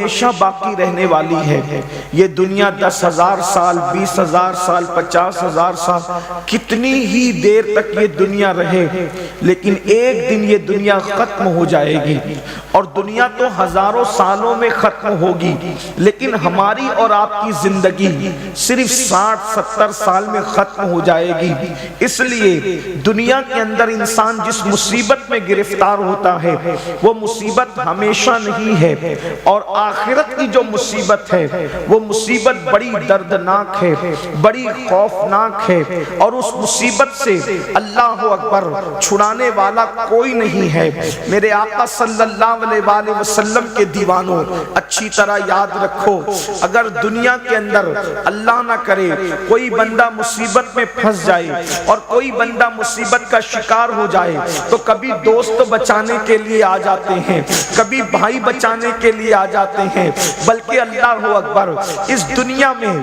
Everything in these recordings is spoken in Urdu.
ہمیشہ باقی رہنے والی ہے۔ یہ دنیا 10,000 سال، 20,000 سال، 50,000 سال، کتنی ہی دیر تک یہ دنیا رہے، لیکن ایک دن یہ دنیا ختم ہو جائے گی۔ اور دنیا تو ہزاروں سالوں میں ختم ہوگی، لیکن ہماری اور آپ کی زندگی صرف 60-70 سال میں ختم ہو جائے گی۔ اس لیے دنیا کے اندر انسان جس مصیبت میں گرفتار ہوتا ہے وہ مصیبت ہمیشہ نہیں ہے، اور آخرت کی جو مصیبت ہے وہ مصیبت بڑی دردناک ہے، بڑی خوفناک ہے، اور اس مصیبت سے اللہ اکبر چھڑانے والا کوئی نہیں ہے۔ میرے آقا صلی اللہ علیہ وآلہ وسلم کے دیوانوں، اچھی طرح یاد رکھو، اگر دنیا کے اندر اللہ نہ کرے کوئی بندہ مصیبت میں پھنس جائے اور کوئی بندہ مصیبت کا شکار ہو جائے تو کبھی دوست بچانے کے لیے آ جاتے ہیں، کبھی بھائی بچانے کے لیے آ جاتے ہیں، بلکہ اللہ اکبر اس دنیا میں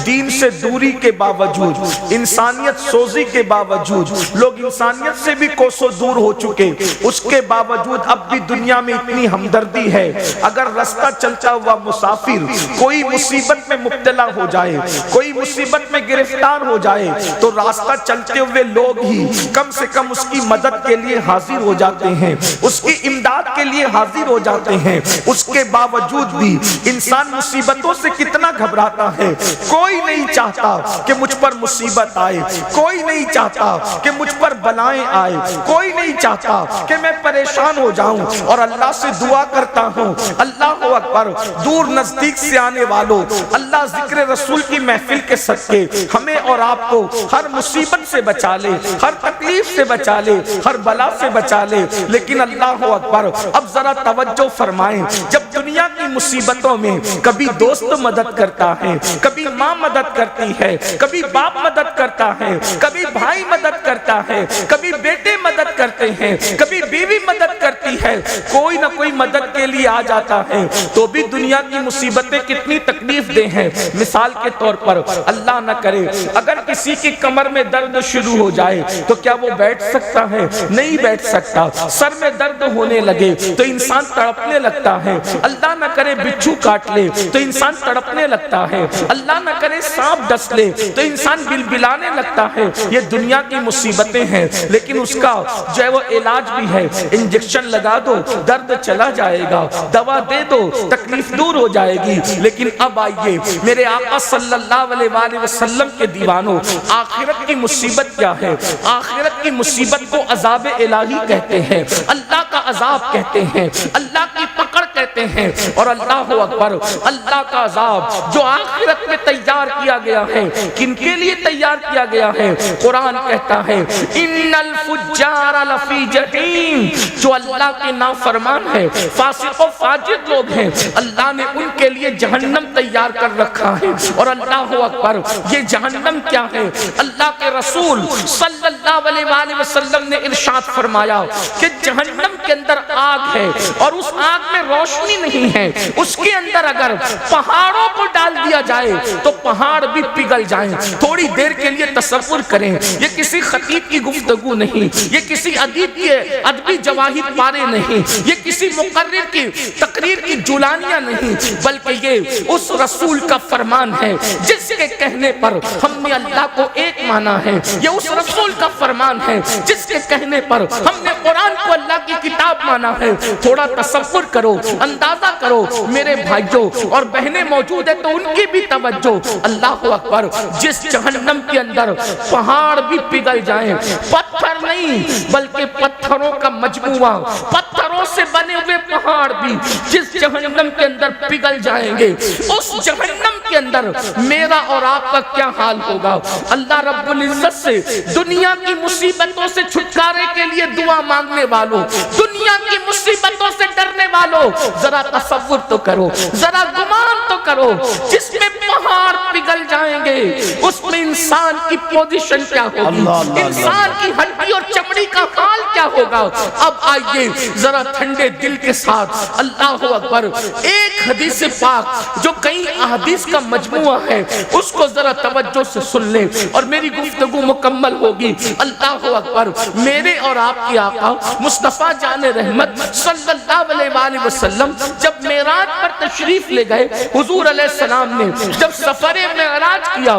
دین سے دوری کے باوجود، انسانیت سوزی کے باوجود، لوگ انسانیت سے بھی کوسوں دور ہو چکے، اس کے باوجود اب بھی دنیا میں اتنی ہمدردی ہے۔ اگر رستہ چلتا ہوا مسافر کوئی مصیبت میں مبتلا ہو جائے، کوئی مصیبت میں گرفتار ہو جائے، تو راستہ چلتے ہوئے لوگ ہی کم سے کم اس کی مدد کے لیے حاضر ہو جاتے ہیں، اس کی امداد کے لیے حاضر ہو جاتے ہیں۔ اس کے باوجود بھی انسان مصیبتوں سے کتنا گھبراتا ہے۔ کوئی نہیں چاہتا کہ مجھ پر مصیبت آئے، کوئی نہیں چاہتا کہ مجھ پر بلائیں آئے، کوئی نہیں چاہتا کہ میں پریشان ہو جاؤں، اور اللہ سے دعا کرتا ہوں اللہ اکبر، دور نزدیک سے آنے والوں، اللہ ذکر رسول کی محفل کے صدقے ہمیں اور آپ کو ہر مصیبت سے بچا لے، ہر تکلیف سے بچا لے، ہر بلا سے بچا لے۔ لیکن اللہ اکبر، اب ذرا توجہ فرمائیں، جب دنیا کی مصیبتوں میں کبھی دوست مدد کرتا ہے، کبھی ماں مدد کرتی ہے، کبھی باپ مدد کرتا ہے، کبھی بھائی مدد کرتا ہے، کبھی بیٹے مدد کرتے ہیں، کبھی بیوی مدد کرتی ہے، کوئی نہ کوئی مدد کے لیے آ جاتا ہے، تو بھی دنیا کی مصیبتیں کتنی تکلیف دہ ہیں۔ مثال کے طور پر اللہ نہ کرے اگر کسی کی کمر میں درد شروع ہو جائے تو کیا وہ بیٹھ سکتا ہے؟ نہیں بیٹھ سکتا۔ سر میں درد ہونے لگے تو انسان تڑپنے لگتا ہے۔ اللہ نہ کرے بچھو کاٹ لے تو انسان تڑپنے لگتا ہے۔ اللہ نہ کرے سانپ ڈس لے تو انسان بلبلانے لگتا ہے۔ یہ دنیا کی مصیبتیں ہیں، لیکن اس کا جو ہے وہ علاج بھی ہے۔ انجیکشن لگا دو درد چلا جائے گا، دوا دے دو تکلیف دور ہو جائے گی۔ لیکن اب آئیے میرے آقا صلی اللہ علیہ وآلہ وسلم کے دیوانوں، آخرت کی مصیبت کیا ہے؟ آخرت کی مصیبت کو عذاب الہی کہتے ہیں، اللہ کا عذاب کہتے ہیں، اللہ کی پکڑ کہتے ہیں۔ اور اللہ اکبر، اللہ کا عذاب جو آخرت میں تیار کیا گیا ہے، کن کے لیے تیار کیا گیا ہے؟ قرآن کہتا ہے ان الفجار لفی جحیم، جو اللہ کے نافرمان ہے، فاسق و فاجر لوگ ہیں، اللہ نے ان کے لیے جہنم تیار کر رکھا ہے۔ اور اللہ اکبر، یہ جہنم کیا ہے؟ اللہ کے رسول صلی اللہ علیہ وآلہ وسلم نے ارشاد فرمایا کہ جہنم کے اندر آگ ہے، اور اس آگ میں روشنی نہیں ہے۔ اس کے اندر اگر پہاڑوں کو ڈال دیا جائے تو پہاڑ بھی پگھل جائیں۔ تھوڑی دیر کے لیے تصور کریں، یہ کسی خطیب کی گفتگو نہیں، یہ کسی ادیب کے ادبی جواہر پارے نہیں، یہ کسی مقرر کی تقریر کی جولانیاں نہیں، بلکہ یہ اس رسول کا فرمان ہے جس کے کہنے پر ہم نے اللہ کو ایک مانا ہے۔ یہ اس رسول کا فرمان ہے جس کے کہنے پر ہم نے قرآن کو اللہ کی کتاب مانا ہے۔ تھوڑا تصور کرو، اندازہ کرو میرے بھائیوں اور بہنیں موجود ہیں تو ان کی بھی توجہ۔ اللہ اکبر، جس جہنم کے اندر پہاڑ بھی پگھل جائیں، پتھر نہیں بلکہ پتھروں کا مجموعہ، پتھروں سے بنے ہوئے پہاڑ بھی جس جہنم کے اندر پگھل جائیں گے، اس جہنم کے اندر میرا اور آپ کا کیا حال ہوگا؟ اللہ رب العزت سے دنیا کی مصیبتوں سے چھٹکارے کے لیے دعا مانگنے والوں، دنیا کی مصیبتوں سے ڈرنے والوں، ذرا تصور تو کرو، ذرا گمان تو کرو، جس میں پہاڑ پگھل نکل جائیں گے اس میں انسان کی پوزیشن کیا ہوگی، انسان کی ہڈی اور چمڑی کا حال کیا ہوگا۔ اب آئیے ذرا ٹھنڈے دل کے ساتھ اللہ اکبر ایک حدیث پاک جو کئی احادیث کا مجموعہ ہے اس کو ذرا توجہ سے سن لیں اور میری گفتگو مکمل ہوگی۔ اللہ اکبر، میرے اور آپ کی آقا مصطفیٰ جان رحمت صلی اللہ علیہ وآلہ وسلم جب معراج پر تشریف لے گئے، حضور علیہ السلام نے جب سفر معراج کیا،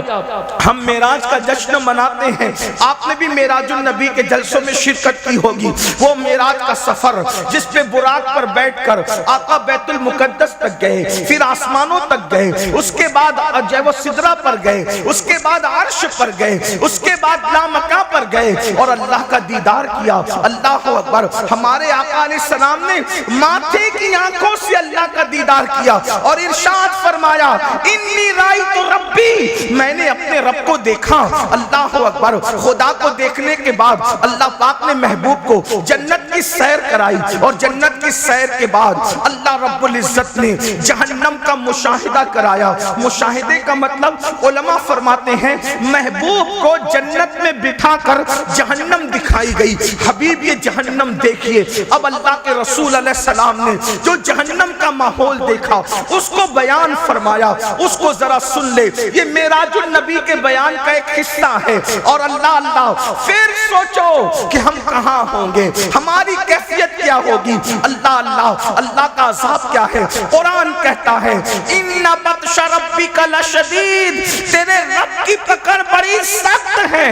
ہم معراج کا جشن مناتے ہیں، آپ نے بھی معراج النبی کے جلسوں میں شرکت کی ہوگی۔ وہ معراج کا سفر جس پہ براق پر بیٹھ کر آقا بیت المقدس تک گئے، پھر آسمانوں تک گئے، اس کے بعد وہ سدرہ پر گئے، اس کے بعد عرش پر گئے، اس کے بعد لامکاں پر گئے اور اللہ کا دیدار کیا۔ اللہ اکبر، ہمارے آقا علیہ السلام نے ماتھے کی آنکھوں سے اللہ کا دیدار کیا اور ارشاد فرمایا انی رأیت ربی، میں نے اپنے رب کو دیکھا۔ اللہ اکبر، خدا کو دیکھنے کے بعد اللہ پاک نے محبوب کو جنت کی سیر کرائی اور جنت کی سیر کے بعد اللہ رب العزت نے جہنم کا مشاہدہ کرایا۔ مشاہدے کا مطلب علماء فرماتے ہیں محبوب کو جنت میں بٹھا کر جہنم دکھائی گئی۔ حبیب یہ جہنم دیکھیے۔ اب اللہ کے رسول علیہ السلام نے جو جہنم کا ماحول دیکھا اس کو بیان فرمایا، اس کو ذرا سن لے۔ یہ معراج النبی کے بیان کا ایک حصہ ہے اور اللہ پھر سوچو کہ ہم کہاں ہوں گے، ہماری کیفیت کیا ہوگی۔ اللہ کا عذاب کیا ہے۔ قرآن کہتا ہے ان بطش ربک لشدید، تیرے رب کی پکڑ بڑی سخت ہے۔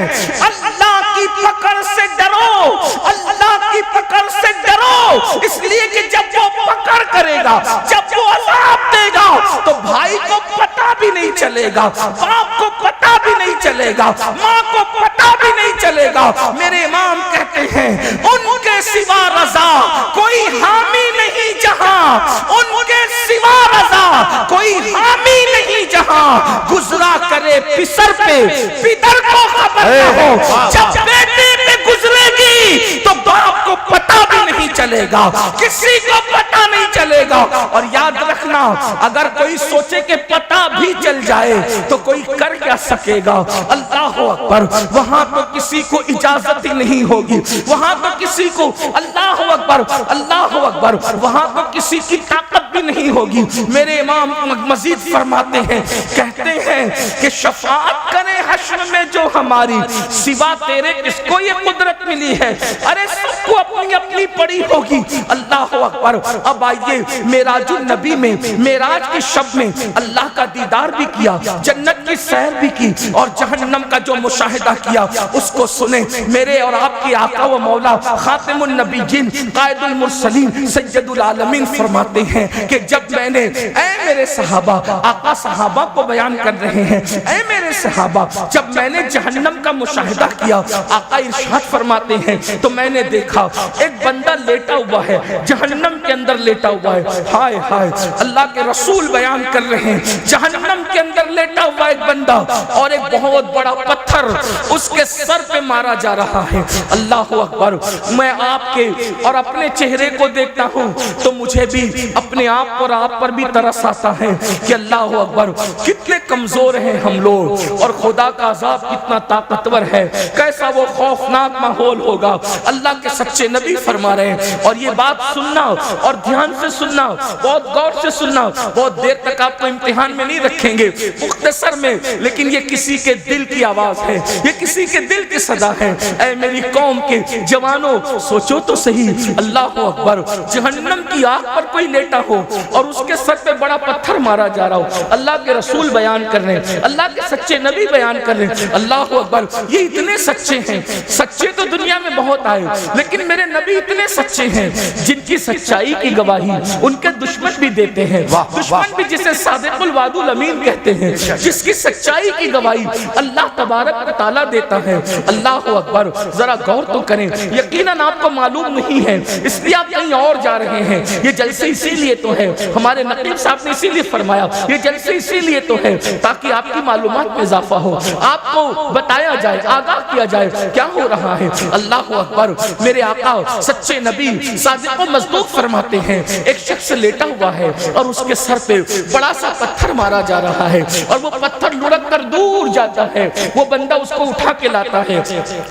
اللہ کی پکڑ سے ڈرو، اللہ کی پکڑ سے ڈرو، اس لیے کہ جب وہ پکڑ کرے گا، جب وہ عذاب دے گا تو بھائی کو پتہ بھی نہیں چلے گا، باپ کو پتہ بھی نہیں چلے گا، ماں کو پتہ بھی نہیں چلے گا۔ میرے امام کہتے ہیں ان کے سوا رضا کوئی حامی نہیں جہاں، ان کے سوا رضا کوئی حامی نہیں جہاں، گزرا کرے پسر پہ پدر کو خبر نہ ہو، جب بیٹے پہ گزرے گی تو باپ کو پتہ بھی نہیں چلے گا، کسی کو پتہ نہیں چلے گا۔ اور یاد رکھنا اگر کوئی سوچے کہ پتہ بھی چل جائے تو کوئی کر کیا سکے گا۔ اللہ اکبر، وہاں تو کسی کو اجازت ہی نہیں ہوگی، وہاں تو کسی کو اللہ اکبر، وہاں تو کسی کی طاقت بھی نہیں ہوگی۔ میرے امام مزید فرماتے ہیں، کہتے ہیں کہ شفاعت کرے حشر میں جو ہماری، سوا تیرے کس کو یہ قدرت ملی ہے؟ ارے سب کو اپنی اپنی پڑی ہوگی۔ اللہ اکبر، اب آئیے معراج النبی میں، معراج کی شب میں اللہ کا دیدار بھی کیا، جنت کی سیر بھی کی اور جہنم کا جو مشاہدہ کیا اس کو سنیں۔ میرے اور آپ کی آقا و مولا خاتم النبیین قائد المرسلین سید العالمین فرماتے ہیں کہ جب میں نے، اے میرے صحابہ، آقا صحابہ کو بیان کر رہے ہیں، اے میرے صحابہ، جب میں نے جہنم کا مشاہدہ کیا، آقا ارشاد فرماتے ہیں تو میں نے دیکھا ایک بندہ لیٹا ہوا ہے، جہنم کے اندر لیٹا ہوا ہے۔ ہائے ہائے، اللہ کے رسول بیان کر رہے ہیں جہنم کے اندر لیٹا ہوا ایک بندہ اور ایک بہت بڑا پتھر اس کے سر پہ مارا جا رہا ہے۔ اللہ اکبر، میں آپ کے اور اپنے چہرے کو دیکھتا ہوں تو مجھے بھی اپنے آپ اور آپ پر بھی ترس آتا ہے کہ اللہ اکبر کتنے کمزور ہیں ہم لوگ اور خدا کا عذاب کتنا طاقتور ہے، کیسا وہ خوفناک ماحول ہوگا۔ اللہ کے سچے نبی فرما رہے ہیں اور یہ بات سننا اور دھیان سے سننا، بہت غور سے سننا، بہت دیر تک آپ کو امتحان میں نہیں رکھیں گے، مختصر میں، لیکن یہ کسی کے دل کی آواز ہے، یہ کسی کے دل کی صدا ہے۔ اے میری قوم کے جوانوں، سوچو تو صحیح، اللہ اکبر، جہنم کی آگ پر کوئی لیٹا ہو اور اس کے سر پہ بڑا پتھر مارا جا رہا ہو، اللہ کے رسول بیان کر رہے ہیں، اللہ کے سچے نبی بیان کر رہے ہیں، اللہ اکبر، یہ اتنے سچے ہیں، سچے تو دنیا میں بہت آئے لیکن میرے نبی اتنے سچے ہیں جن کی سچائی کی گواہی ان کے دشمن بھی دیتے ہیں، دشمن بھی جسے صادق الوعد الامین کہتے ہیں، جس کی سچائی کی گواہی اللہ تبارک و تعالیٰ دیتا ہے۔ اللہ اکبر، ذرا غور تو کریں، یقیناً آپ کو معلوم نہیں ہے اس لیے آپ کہیں اور جا رہے ہیں، یہ جلسے اسی لیے تو ہے، ہمارے نقیب صاحب نے اسی لیے فرمایا یہ جلسے اسی لیے تو ہے تاکہ آپ کی معلومات میں اضافہ ہو، آپ کو بتایا جائے، آگاہ کیا جائے کیا ہو رہا ہے۔ اللہ اکبر. میرے آقا سچے نبی صادق و مصدوق فرماتے ہیں ایک شخص لیٹا ہوا ہے اور اس کے سر پہ بڑا سا پتھر مارا جا رہا ہے اور وہ پتھر لڑک کر دور جاتا ہے. وہ بندہ اس کو اٹھا کے لاتا ہے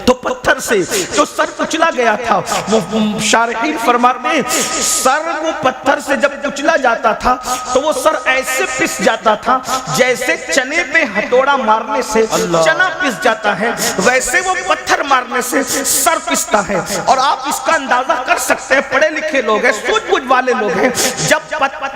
تو پتھر سے جو سر کچلا گیا تھا، وہ شارحین فرماتے ہیں سر وہ پتھر سے جب کچلا جاتا تھا تو وہ سر ایسے پس جاتا تھا جیسے چنے پہ ہتھوڑا مارنے سے چنا پس جاتا ہے، ویسے وہ پتھر مارنے سے سر پستا ہے. اور آپ اس کا اندازہ کر سکتے ہیں، پڑھے لکھے لوگ ہیں، سوچ بوجھ والے لوگ ہیں،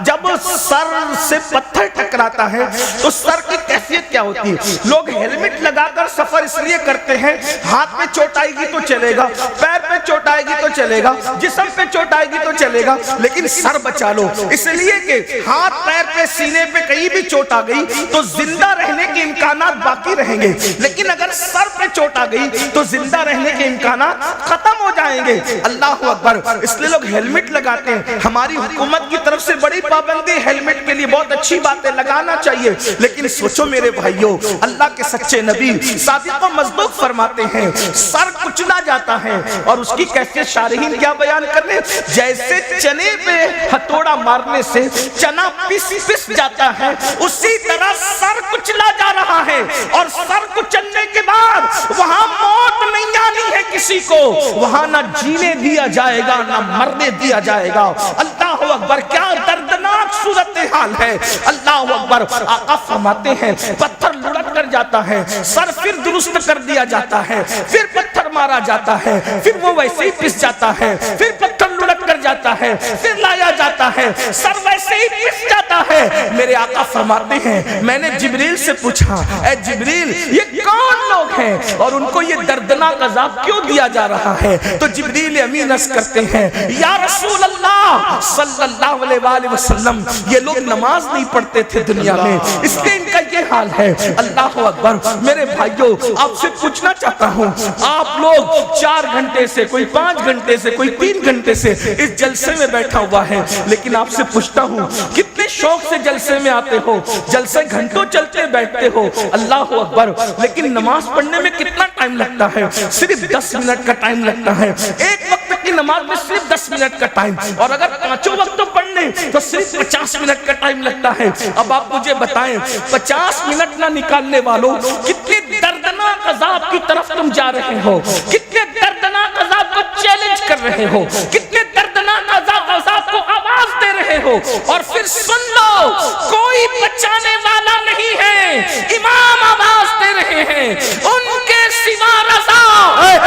جب سر سے پتھر ٹکراتا ہے تو سر کی کیفیت کیا ہوتی ہے؟ لوگ ہیلمٹ لگا کر سفر اس لیے کرتے ہیں ہاتھ پہ چوٹ آئے گی تو چلے گا، پیر پہ چوٹ آئے گی تو چلے گا، جسم پہ چوٹ آئے گی تو چلے گا، لیکن سر بچا لو. اس لیے کہ ہاتھ پیر پہ سینے پہ کہیں بھی چوٹ آ گئی تو زندہ رہنے کے امکانات باقی رہیں گے، لیکن اگر سر پہ چوٹ آ گئی تو زندہ رہنے کے امکانات ختم ہو جائیں گے. اللہ اکبر. اس لیے لوگ ہیلمٹ لگاتے ہیں. ہماری حکومت کی طرف سے بڑی پابندی ہیلمٹ کے لیے، بہت اچھی بات ہے، لگانا چاہیے. لیکن سوچو میرے بھائیوں، اللہ کے سچے نبی صادق و مصدوق فرماتے ہیں سر کچلا جاتا ہے اور اس کی کیفیت شارحین کیا بیان کر رہے ہیں؟ جیسے چنے پہ ہتھوڑا مارنے سے چنا پس جاتا ہے، اسی طرح سر کچلا جا رہا ہے. اور سر کچلنے کے بعد وہاں موت نہیں آنی ہے کسی کو، وہاں نہ جینے دیا جائے گا نہ مرنے دیا جائے گا. اللہ اکبر. کیا دردناک صورتحال ہے. اللہ اکبر. آقا فرماتے ہیں پتھر لڑک کر جاتا ہے، سر پھر درست کر دیا جاتا ہے، پھر پتھر مارا جاتا ہے، پھر وہ ویسے ہی پس جاتا ہے، پھر پتھر لڑک کر جاتا ہے، پھر لایا جاتا ہے، سر ویسے ہی پس جاتا ہے. میرے آقا فرماتے ہیں میں نے جبریل سے پوچھا اے جبریل یہ کون لوگ ہیں اور ان کو یہ دردناک عذاب کیوں دیا جا رہا ہے؟ تو جبریل امین عرض کرتے ہیں یا رسول اللہ صلی اللہ علیہ وآلہ وسلم یہ لوگ نماز نہیں پڑھتے تھے دنیا میں، اس لیے ان کا یہ حال ہے. اللہ اکبر. میرے بھائیوں آپ سے پوچھنا چاہتا ہوں، آپ لوگ 4 گھنٹے سے، کوئی 5 گھنٹے سے، کوئی 3 گھنٹے سے اس جلسے میں بیٹھا ہوا ہے، لیکن آپ سے پوچھتا ہوں کتنے شوق سے جلسے میں آتے ہو، جلسے گھنٹوں چلتے بیٹھتے ہو. اللہ اکبر. لیکن نماز پڑھنے میں کتنا ٹائم لگتا ہے؟ صرف 10 منٹ کا ٹائم لگتا ہے. ایک وقت کی نماز میں صرف 10 منٹ کا ٹائم، اور اگر 5 وقتوں پڑھنے تو صرف 50 منٹ کا ٹائم لگتا ہے. اب آپ مجھے بتائیں 50 منٹ نہ نکالنے والوں کتنے دردناک عذاب کی طرف تم جا رہے ہو، کتنے دردناک عذاب کو چیلنج کر رہے ہو، کتنے دردناک عذاب کو آواز دے رہے ہو. اور پھر سن لو کوئی بچانے والا نہیں ہے. امام آواز دے رہے ہیں ان کے سوا رضا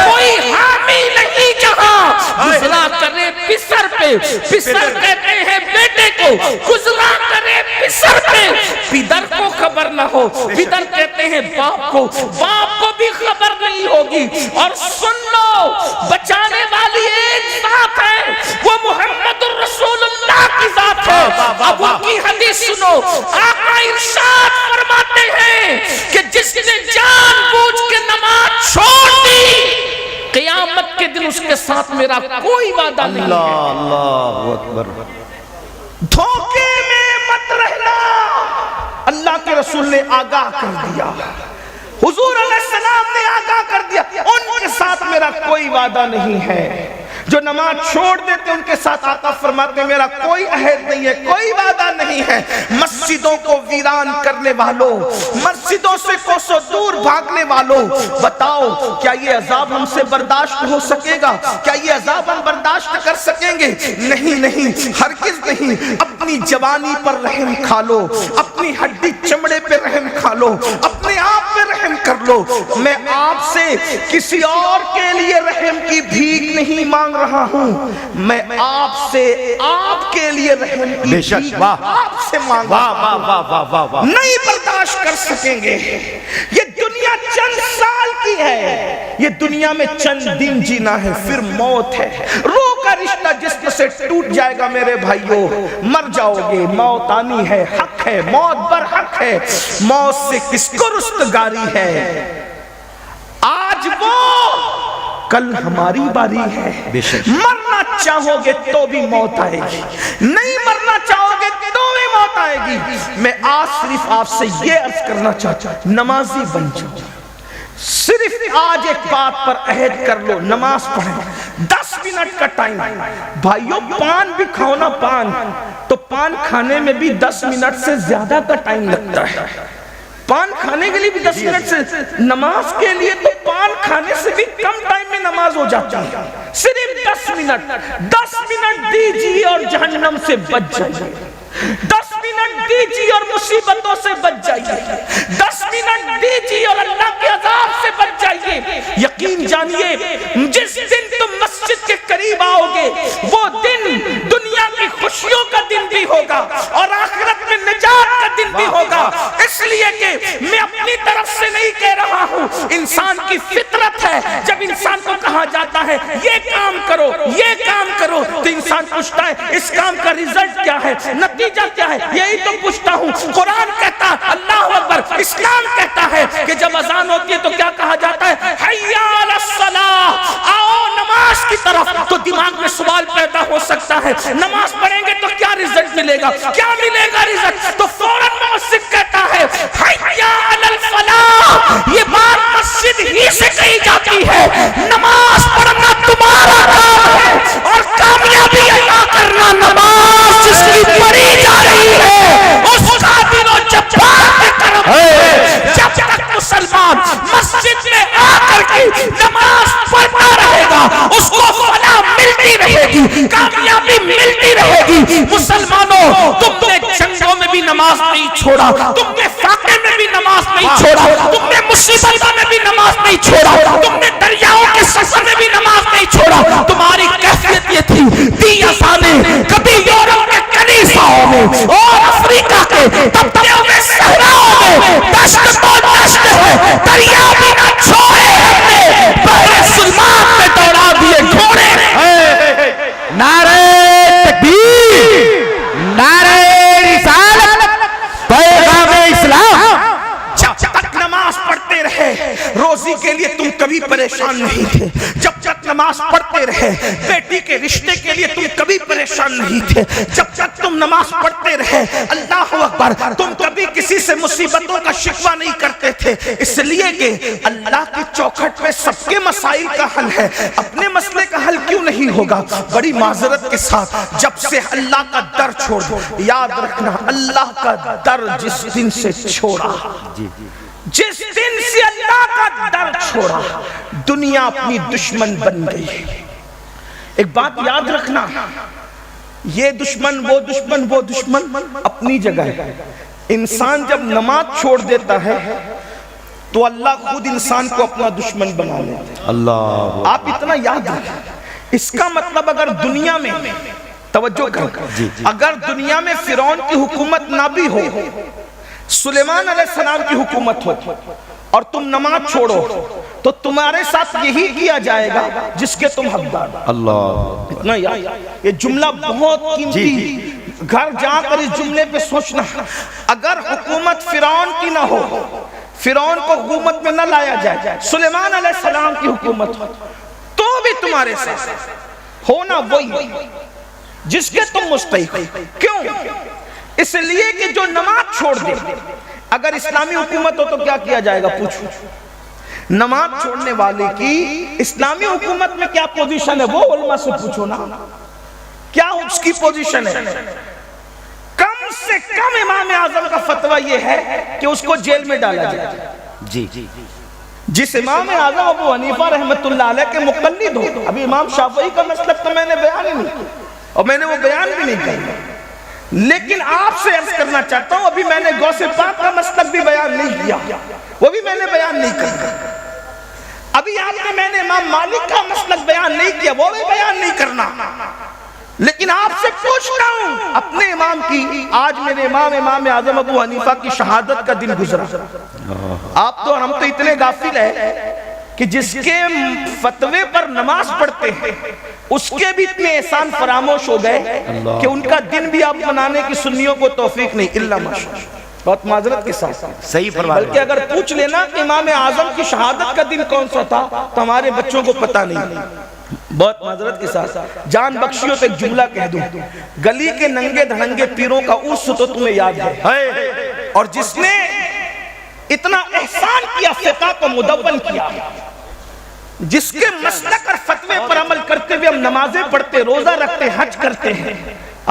کوئی حامی نہیں جہاں گزرا کرے پسر پہ. پسر کہتے ہیں بیٹے کو، گزرا کرے پسر پہ. پدر کو خبر نہ ہو، پدر کہتے ہیں باپ کو، باپ کو بھی خبر نہیں ہوگی. اور سن لو بچانے والی ایک ذات ہے، وہ محمد الرسول اللہ کی ذات ہے. اب ان کی حدیث سنو. آقا ارشاد فرماتے ہیں کہ جس نے جان بوجھ کے نماز چھوڑ دی قیامت کے دن اس کے ساتھ میرا کوئی وعدہ نہیں. اللہ اکبر. دھوکے میں مت رہنا. اللہ کے رسول نے آگاہ کر دیا، حضور علیہ السلام نے آگاہ کر دیا ان کے ساتھ میرا کوئی وعدہ نہیں ہے. جو نماز چھوڑ دیتے ان کے ساتھ آقا فرماتے ہیں میرا کوئی عہد نہیں ہے، کوئی وعدہ نہیں ہے. مسجدوں کو ویران کرنے والوں، مسجدوں سے کوسوں دور بھاگنے والوں، بتاؤ کیا یہ عذاب ہم سے برداشت ہو سکے گا؟ کیا یہ عذاب ہم برداشت کر سکیں گے؟ نہیں نہیں، ہرگز نہیں. اپنی جوانی پر رحم کھا لو، اپنی ہڈی چمڑے پہ رحم کھا لو، اپنے آپ پہ رحم کر لو. میں آپ سے کسی اور کے لیے رحم کی بھیک نہیں مانگ رہا ہوں، میں آپ سے آپ کے لیے رحم کی بھیک آپ سے مانگ رہا ہوں. نہیں برداشت کر سکیں گے. یہ دنیا چند سال کی ہے، یہ دنیا میں چند دن جینا ہے، پھر موت ہے. روح کا رشتہ جسم سے ٹوٹ جائے گا میرے بھائیوں، مر جاؤ گے. موت آنی ہے، حق ہے، موت برحق ہے. موت سے کس کو رستگاری ہے؟ آج وہ، کل ہماری باری ہے. مرنا چاہو گے تو بھی موت آئے گی، نہیں مرنا چاہو گے تو بھی موت آئے گی. میں آج صرف آپ سے یہ عرض کرنا چاہتا ہوں، نمازی بن جاؤ، صرف آج ایک بات پر عہد کر لو، نماز پڑھیں 10 منٹ کا ٹائم۔ بھائیو پان بھی کھاؤ نا، پان تو پان کھانے میں بھی 10 منٹ سے زیادہ کا ٹائم لگتا ہے، پان کھانے کے لیے بھی 10 منٹ سے، نماز کے لیے تو پان کھانے سے بھی کم ٹائم میں نماز ہو جاتی ہے، صرف 10 منٹ 10 منٹ دیجیے اور جہنم سے بچ جائیے، 10 منٹ دیجیے اور مصیبتوں سے بچ جائیے، 10 منٹ دیجیے اور اللہ کے عذاب سے بچ جائیے۔ یقین جانیے جس دن تم مسجد کے قریب آؤ گے وہ دن دنیا کی خوشیوں کا دن بھی ہوگا اور آخرت میں نجات کا دن بھی ہوگا، اس لیے کہ میں اپنی طرف سے نہیں کہہ رہا ہوں، انسان کی فطرت ہے، جب انسان کو کہا جاتا ہے یہ کام کرو یہ کام کرو تو انسان پوچھتا ہے اس کام کا ریزلٹ کیا ہے، نتیجہ کیا ہے، یہی تو پوچھتا ہوں۔ قرآن کہتا ہے اللہ اکبر، اسلام کہتا ہے کہ جب اذان ہوتی ہے تو کیا کہا جاتا ہے، حی علی الصلاۃ، آؤ نماز کی طرف، تو دماغ میں سوال پیدا ہو سکتا ہے نماز پڑھیں گے تو کیا ریزلٹ ملے گا، کیا ملے گا ریزلٹ، تو فوراً مؤذن کہتا ہے حی علی الفلاح، یہ بات مسجد ہی سے کہی جاتی ہے، نماز پڑھنا تمہارا کام ہے اور کامیابی عطا کرنا نماز جس کی پڑھی جا رہی ہے اس کا دل و جبار کی طرف ہے۔ جب تک مسلمان مسجد میں آ کر کے نماز پڑھتا رہے گا اس کو فلاح ملتی رہے گی، کامیابی ملتی رہے گی۔ مسلمانوں تم نے جنگوں میں بھی نماز نہیں چھوڑا، تم نے فاقے میں بھی نماز نہیں چھوڑا، تم نے مصیبتوں میں بھی نماز نہیں چھوڑا، تم نے دریاؤں کے سفر میں بھی نماز نہیں چھوڑا۔ تمہاری کیفیت یہ تھی دی اذانیں کبھی یورپ کے کنیساؤں میں اور افریقہ کے تپتے ہوئے صحراؤں میں دشت تو دشت ہے، دریا بھی نہ چھوڑے ہم نے، بحر سلمان میں دوڑا دیے گھوڑے۔ نعرہ تکبیر، نعرہ رسالت، پیغام اسلام۔ جب تک نماز پڑھتے رہے روزی کے لیے تم کبھی پریشان نہیں تھے، جب تک نماز پڑھتے رہے بیٹی کے رشتے کے لیے تم کبھی پریشان نہیں تھے، جب تک تم نماز پڑھتے رہے اللہ اکبر تم کبھی کسی سے مصیبتوں کا شکوہ نہیں کرتے تھے، اس لیے کہ اللہ کی چوکھٹ پہ سب کے مسائل کا حل ہے، اپنے مسئلے کا حل کیوں نہیں ہوگا؟ بڑی معذرت کے ساتھ جب سے اللہ کا در چھوڑ دو، یاد رکھنا اللہ کا در جس دن سے چھوڑا، جس دن سے اللہ کا در چھوڑا دنیا اپنی دشمن بن گئی۔ ایک بات یاد رکھنا، یہ دشمن وہ دشمن وہ دشمن اپنی جگہ ہے، انسان جب نماز چھوڑ دیتا ہے تو اللہ خود انسان کو اپنا دشمن بنا لیتا ہے۔ اللہ آپ اتنا یاد رکھیں، اس کا مطلب اگر دنیا میں توجہ کریں، اگر دنیا میں فرعون کی حکومت نہ بھی ہو، سلیمان علیہ السلام کی حکومت ہو اور تم نماز چھوڑو تو تمہارے ساتھ یہی کیا جائے گا جس کے تم حقدار۔ اللہ اتنا یاد، یہ جملہ بہت قیمتی، گھر جا کر اس جملے پہ سوچنا، اگر حکومت فرعون کی نہ ہو، فرعون کو حکومت میں نہ لایا جائے، سلیمان علیہ السلام کی حکومت ہو تو بھی تمہارے ساتھ ہونا وہی جس کے تم مستحق ہو۔ کیوں؟ اس لیے کہ جو نماز چھوڑ دے، اگر اسلامی حکومت ہو تو کیا کیا جائے گا؟ پوچھو، نماز چھوڑنے والے کی اسلامی حکومت میں کیا پوزیشن ہے وہ علماء سے پوچھو نا، کیا اس کی پوزیشن ہے؟ کم سے کم امام اعظم کا فتویٰ یہ ہے کہ اس کو جیل میں ڈالا جائے۔ جی جس امام اعظم ابو حنیفہ رحمت اللہ علیہ کے مقلد ہو، ابھی امام شافعی کا مسلک تو میں نے بیان ہی نہیں کیا اور میں نے وہ بیان بھی نہیں کیا، لیکن آپ سے عرض کرنا چاہتا ہوں ابھی میں نے غوث پاک کا مسلک بھی بیان نہیں کیا، وہ بھی میں نے بیان نہیں کیا، ابھی آپ نے میں نے امام مالک کا مسلک بیان نہیں کیا، وہ بھی بیان نہیں کرنا، لیکن آپ سے پوچھتا ہوں اپنے امام کی، آج میرے امام اعظم ابو حنیفہ کی شہادت کا دن گزرا، آپ تو ہم تو اتنے غافل ہیں کہ جس کے فتوے پر نماز پڑھتے ہیں اس کے بھی اتنے احسان فراموش ہو گئے کہ ان کا دن بھی آپ منانے کی سنیوں کو توفیق نہیں، اللہ ماشاءاللہ، بہت معذرت کے ساتھ صحیح فرمایا، بلکہ اگر پوچھ لینا کہ امام اعظم کی شہادت کا دن کون سا تھا تو ہمارے بچوں کو پتہ نہیں، بہت معذرت کے ساتھ جان بخشیوں پہ ایک جملہ کہہ دوں، گلی کے ننگے دھڑنگے پیروں کا عرس تو تمہیں یاد ہے، اور جس نے اتنا احسان کیا، فقہ کو مدون کیا، جس کے مسلک اور فتوے پر عمل کرتے ہوئے ہم نمازیں پڑھتے، روزہ رکھتے، حج کرتے ہیں،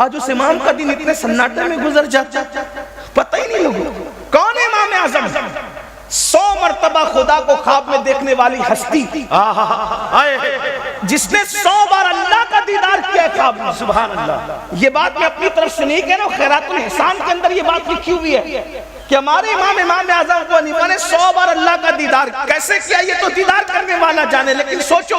آج اس امام کا دن اتنے سناٹے میں گزر جاتا، پتہ ہی نہیں لوگوں کون ہے امام اعظم؟ 100 مرتبہ خدا کو خواب میں دیکھنے والی ہستی، جس نے 100 بار اللہ کا دیدار کیا ہے خواب میں، سبحان اللہ۔ یہ بات میں اپنی طرف سے نہیں کہہ رہا ہوں، خیرات الاحسان کے اندر یہ بات لکھی ہوئی ہے کہ ہمارے امام اعظم ابو حنیفہ نے 100 بار اللہ کا دیدار کیسے کیا، یہ تو دیدار کرنے والا جانے، لیکن سوچو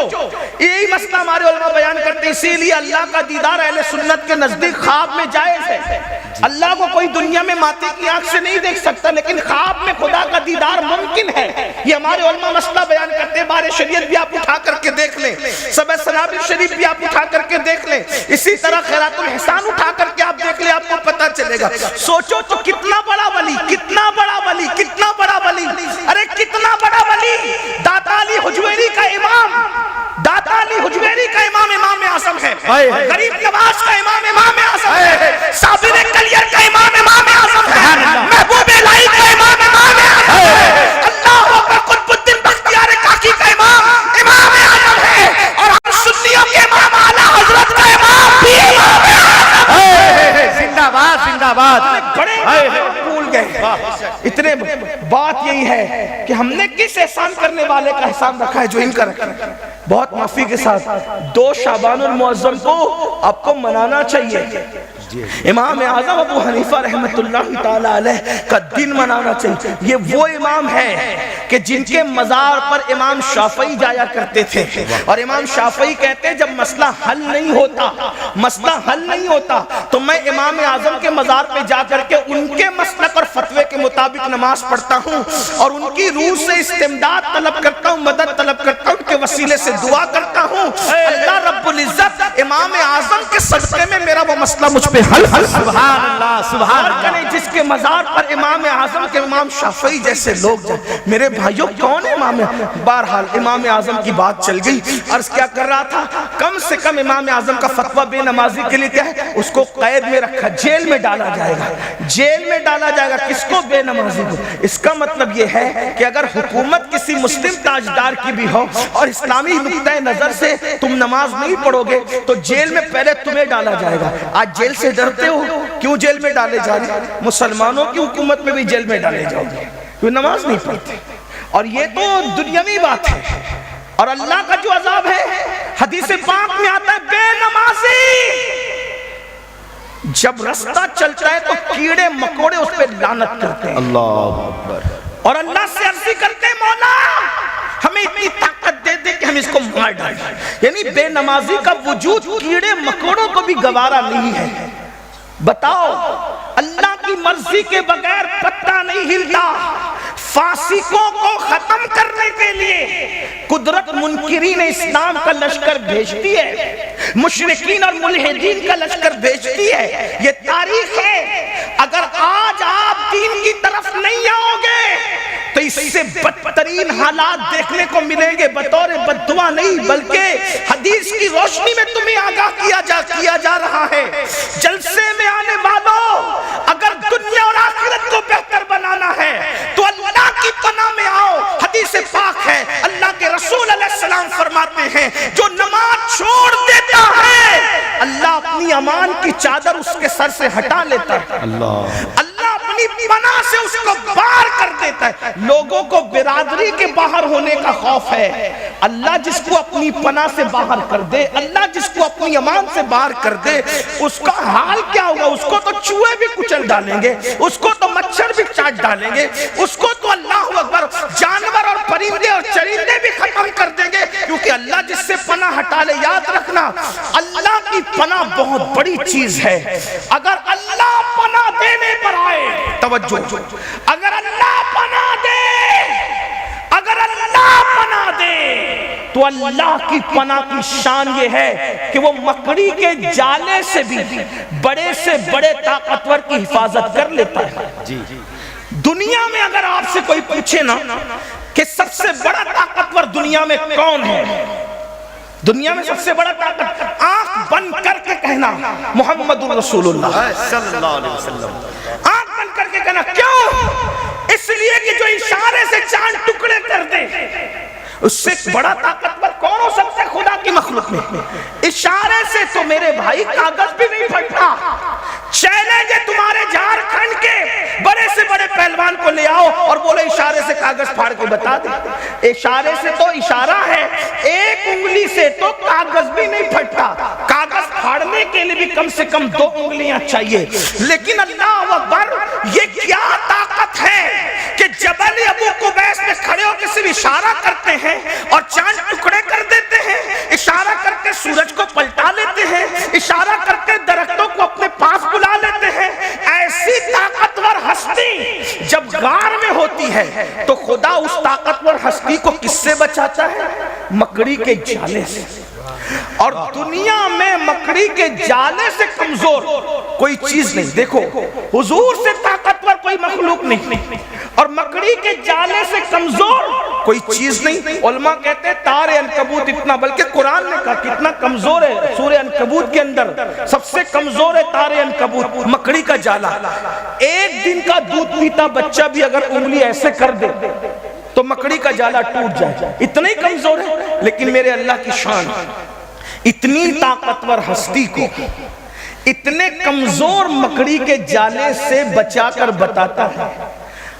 یہی مسئلہ ہمارے علماء بیان کرتے ہیں، اسی لیے اللہ کا دیدار اہل سنت کے نزدیک خواب میں جائز ہے۔ اللہ کو کوئی دنیا میں ماتے کی آنکھ سے نہیں دیکھ سکتا، لیکن خواب میں خدا کا دیدار ممکن ہے، یہ ہمارے علماء مسئلہ بیان کرتے ہیں۔ بار شریعت بھی آپ اٹھا کر کے دیکھ لیں، سبع سنابل شریف بھی آپ اٹھا کر کے دیکھ لیں، اسی طرح خیرات الاحسان اٹھا کر کے آپ دیکھ لیں، آپ کو پتہ چلے گا۔ سوچو تو کتنا بڑا ولی، کتنا بڑا ولی، کتنا بڑا ولی، ارے کتنا بڑا ولی، داتا علی حجویری کا امام، داتا علی حجویری کا امام امام اعظم ہے، غریب نواز کا امام امام اعظم ہے، صابر کلیر کا امام امام اعظم ہے، محبوب الہی کا امام امام اعظم ہے، اللہ اکبر قطب الدین بختیار کاکی کا امام امام اعظم ہے، اور ہم سنیوں کے امام اعلیٰ حضرت کا امام بھی امام اعظم ہے۔ زندہ باد، زندہ باد۔ بڑے بھول گئے، اتنے بات یہی ہے کہ ہم نے کس احسان کرنے والے کا احسان رکھا ہے جو ان کا رکھا ہے۔ بہت معافی کے ساتھ 2 شعبان المعظم کو آپ کو منانا چاہیے، امام اعظم ابو حنیفہ رحمت اللہ تعالی علیہ کا دن منانا چاہیے۔ یہ وہ امام ہے کہ جن کے مزار پر امام شافعی جایا کرتے تھے، اور امام شافعی کہتے ہیں جب مسئلہ حل نہیں ہوتا تو میں امام اعظم کے مزار پہ جا کر کے ان کے مسلک اور فتوے کے مطابق نماز پڑھتا ہوں، اور ان کی روح سے استمداد طلب کرتا ہوں، مدد طلب کرتا ہوں، ان کے وسیلے سے دعا کرتا ہوں، اللہ رب العزت امام اعظم کے صدقے میں میرا وہ مسئلہ مجھ پہ حل۔ سبحان اللہ، سبحان اللہ۔ جس کے مزار پر امام اعظم کے امام شافعی جیسے لوگ جائیں، میرے بھائیوں کون ہے امام؟ بہرحال امام اعظم کی بات چل گئی، عرض کیا کر رہا تھا، کم سے کم امام اعظم کا فتویٰ بے نمازی کے لیے کیا ہے، اس کو قید میں رکھا، جیل میں ڈالا جائے گا، جیل میں ڈالا جائے گا، کس کو؟ بے نمازی کو۔ اس کا مطلب یہ ہے کہ اگر حکومت کسی مسلم تاجدار کی بھی ہو اور اسلامی نقطۂ نظر سے تم نماز نہیں پڑھو گے تو جیل میں پہلے تمہیں ڈالا جائے گا۔ آج جیل سے ڈرتے ہو، کیوں جیل میں ڈالے جا رہے؟ مسلمانوں کی حکومت میں بھی جیل میں ڈالے جاؤ گے، کیوں نماز نہیں پڑھتے، اور یہ تو دنیاوی بات ہے۔ اور اللہ کا جو عذاب ہے حدیث پاک میں آتا ہے، بے نمازی جب رستہ چلتا ہے تو کیڑے مکوڑے اس پہ لعنت کرتے ہیں، اللہ اکبر، اور اللہ سے عرضی کرتے ہیں مولا ہمیں اتنی طاقت دے دے کہ ہم اس کو مار ڈالیں۔ یعنی بے نمازی کا وجود کیڑے مکوڑوں کو بھی گوارا نہیں ہے۔ بتاؤ اللہ کی مرضی کے بغیر پتہ نہیں ہلتا۔ فاسقوں کو ختم کرنے کے لیے قدرت منکرین اسلام کا لشکر بھیجتی ہے، مشرکین اور ملحدین کا لشکر بھیجتی ہے، یہ تاریخ ہے۔ اگر آج آپ دین کی طرف نہیں آؤ گے تو اس سے بدترین حالات دیکھنے کو ملیں گے، بطور بددعا نہیں بلکہ حدیث کی روشنی میں تمہیں آگاہ کیا جا رہا ہے۔ جلسے میں آنے والوں، اگر دنیا اور آخرت کو بہتر بنانا ہے تو اللہ کی پناہ میں آؤ۔ حدیث پاک ہے، اللہ کے رسول علیہ السلام فرماتے ہیں جو نماز چھوڑ دیتا ہے اللہ اپنی امان کی چادر اس کے سر سے ہٹا لیتا ہے، اللہ اپنی پناہ سے اس کو باہر کر دیتا ہے۔ لوگوں کو برادری کے باہر ہونے کا خوف ہے، اللہ جس کو اپنی پناہ سے باہر کر دے، اللہ جس کو اپنی امان سے باہر کر دے، اس کا حال کیا ہوگا؟ اس کو تو چوہے بھی کچل ڈالیں گے، اس کو تو مچھر بھی چاٹ ڈالیں گے، اس کو تو اللہ اکبر جانور اور پرندے اور چرندے بھی ختم کر دیں گے، کیونکہ اللہ جس سے پناہ ہٹا لے، یاد رکھنا اللہ کی پناہ بہت بڑی چیز ہے۔ اگر اللہ پناہ دینے پر آئے، توجہ، اگر اللہ پناہ دے، اگر اللہ پناہ دے تو اللہ کی پناہ کی شان یہ ہے کہ وہ مکڑی کے جالے سے بھی بڑے سے بڑے طاقتور کی حفاظت کر لیتا ہے۔ دنیا میں اگر آپ سے کوئی پوچھے نا کہ سب سے بڑا طاقتور دنیا میں کون ہے، دنیا میں سب سے بڑا طاقت، آنکھ بند کر کے کہنا محمد رسول اللہ صلی اللہ علیہ وسلم، آنکھ بند کر کے کہنا۔ کیوں؟ اس لیے کہ جو چاند ٹکڑے کر دے، اس سے بڑا طاقتور کون ہو سکتا ہے خدا کی مخلوق میں؟ اشارے سے تو میرے بھائی کاغذ بھی نہیں پھٹتا۔ چیلنج ہے تمہارے جھارکھنڈ کے بڑے سے بڑے پہلوان کو لے آؤ اور بولے اشارے سے کاغذ پھاڑ کے بتا دے۔ اشارے سے تو اشارہ ہے، ایک انگلی سے تو کاغذ بھی نہیں پھٹتا، کاغذ پھاڑنے کے لیے بھی کم سے کم 2 انگلیاں چاہیے۔ لیکن اللہ اکبر، یہ کیا طاقت ہے کہ جبل ابو قبیس میں کھڑے ہو کے صرف اشارہ کرتے ہیں اور چاند ٹکڑے کر دیتے ہیں، اشارہ کر کے سورج کو پلٹا لیتے ہیں، اشارہ کر کے درختوں کو اپنے پاس بلا لیتے ہیں۔ ایسی طاقتور ہستی جب غار میں ہوتی ہے تو خدا اس طاقتور ہستی کو کس سے بچاتا ہے؟ مکڑی کے جالے سے۔ اور دنیا میں مکڑی کے جالے سے کمزور کوئی چیز نہیں۔ دیکھو حضور سے طاقتور کوئی مخلوق نہیں اور مکڑی کے جالے سے کمزور کوئی چیز نہیں۔ علماء کہتے ہیں تار عنکبوت اتنا، بلکہ قرآن نے کہا کتنا کمزور ہے، سورہ عنکبوت کے اندر سب سے کمزور ہے تار عنکبوت، مکڑی کا جالا۔ ایک دن کا دودھ پیتا بچہ بھی اگر انگلی ایسے کر دے تو مکڑی کا جالا ٹوٹ جائے، اتنا ہی کمزور ہے۔ لیکن میرے اللہ کی شان، اتنی طاقتور ہستی کو اتنے کمزور مکڑی کے جالے سے بچا کر بتاتا ہے۔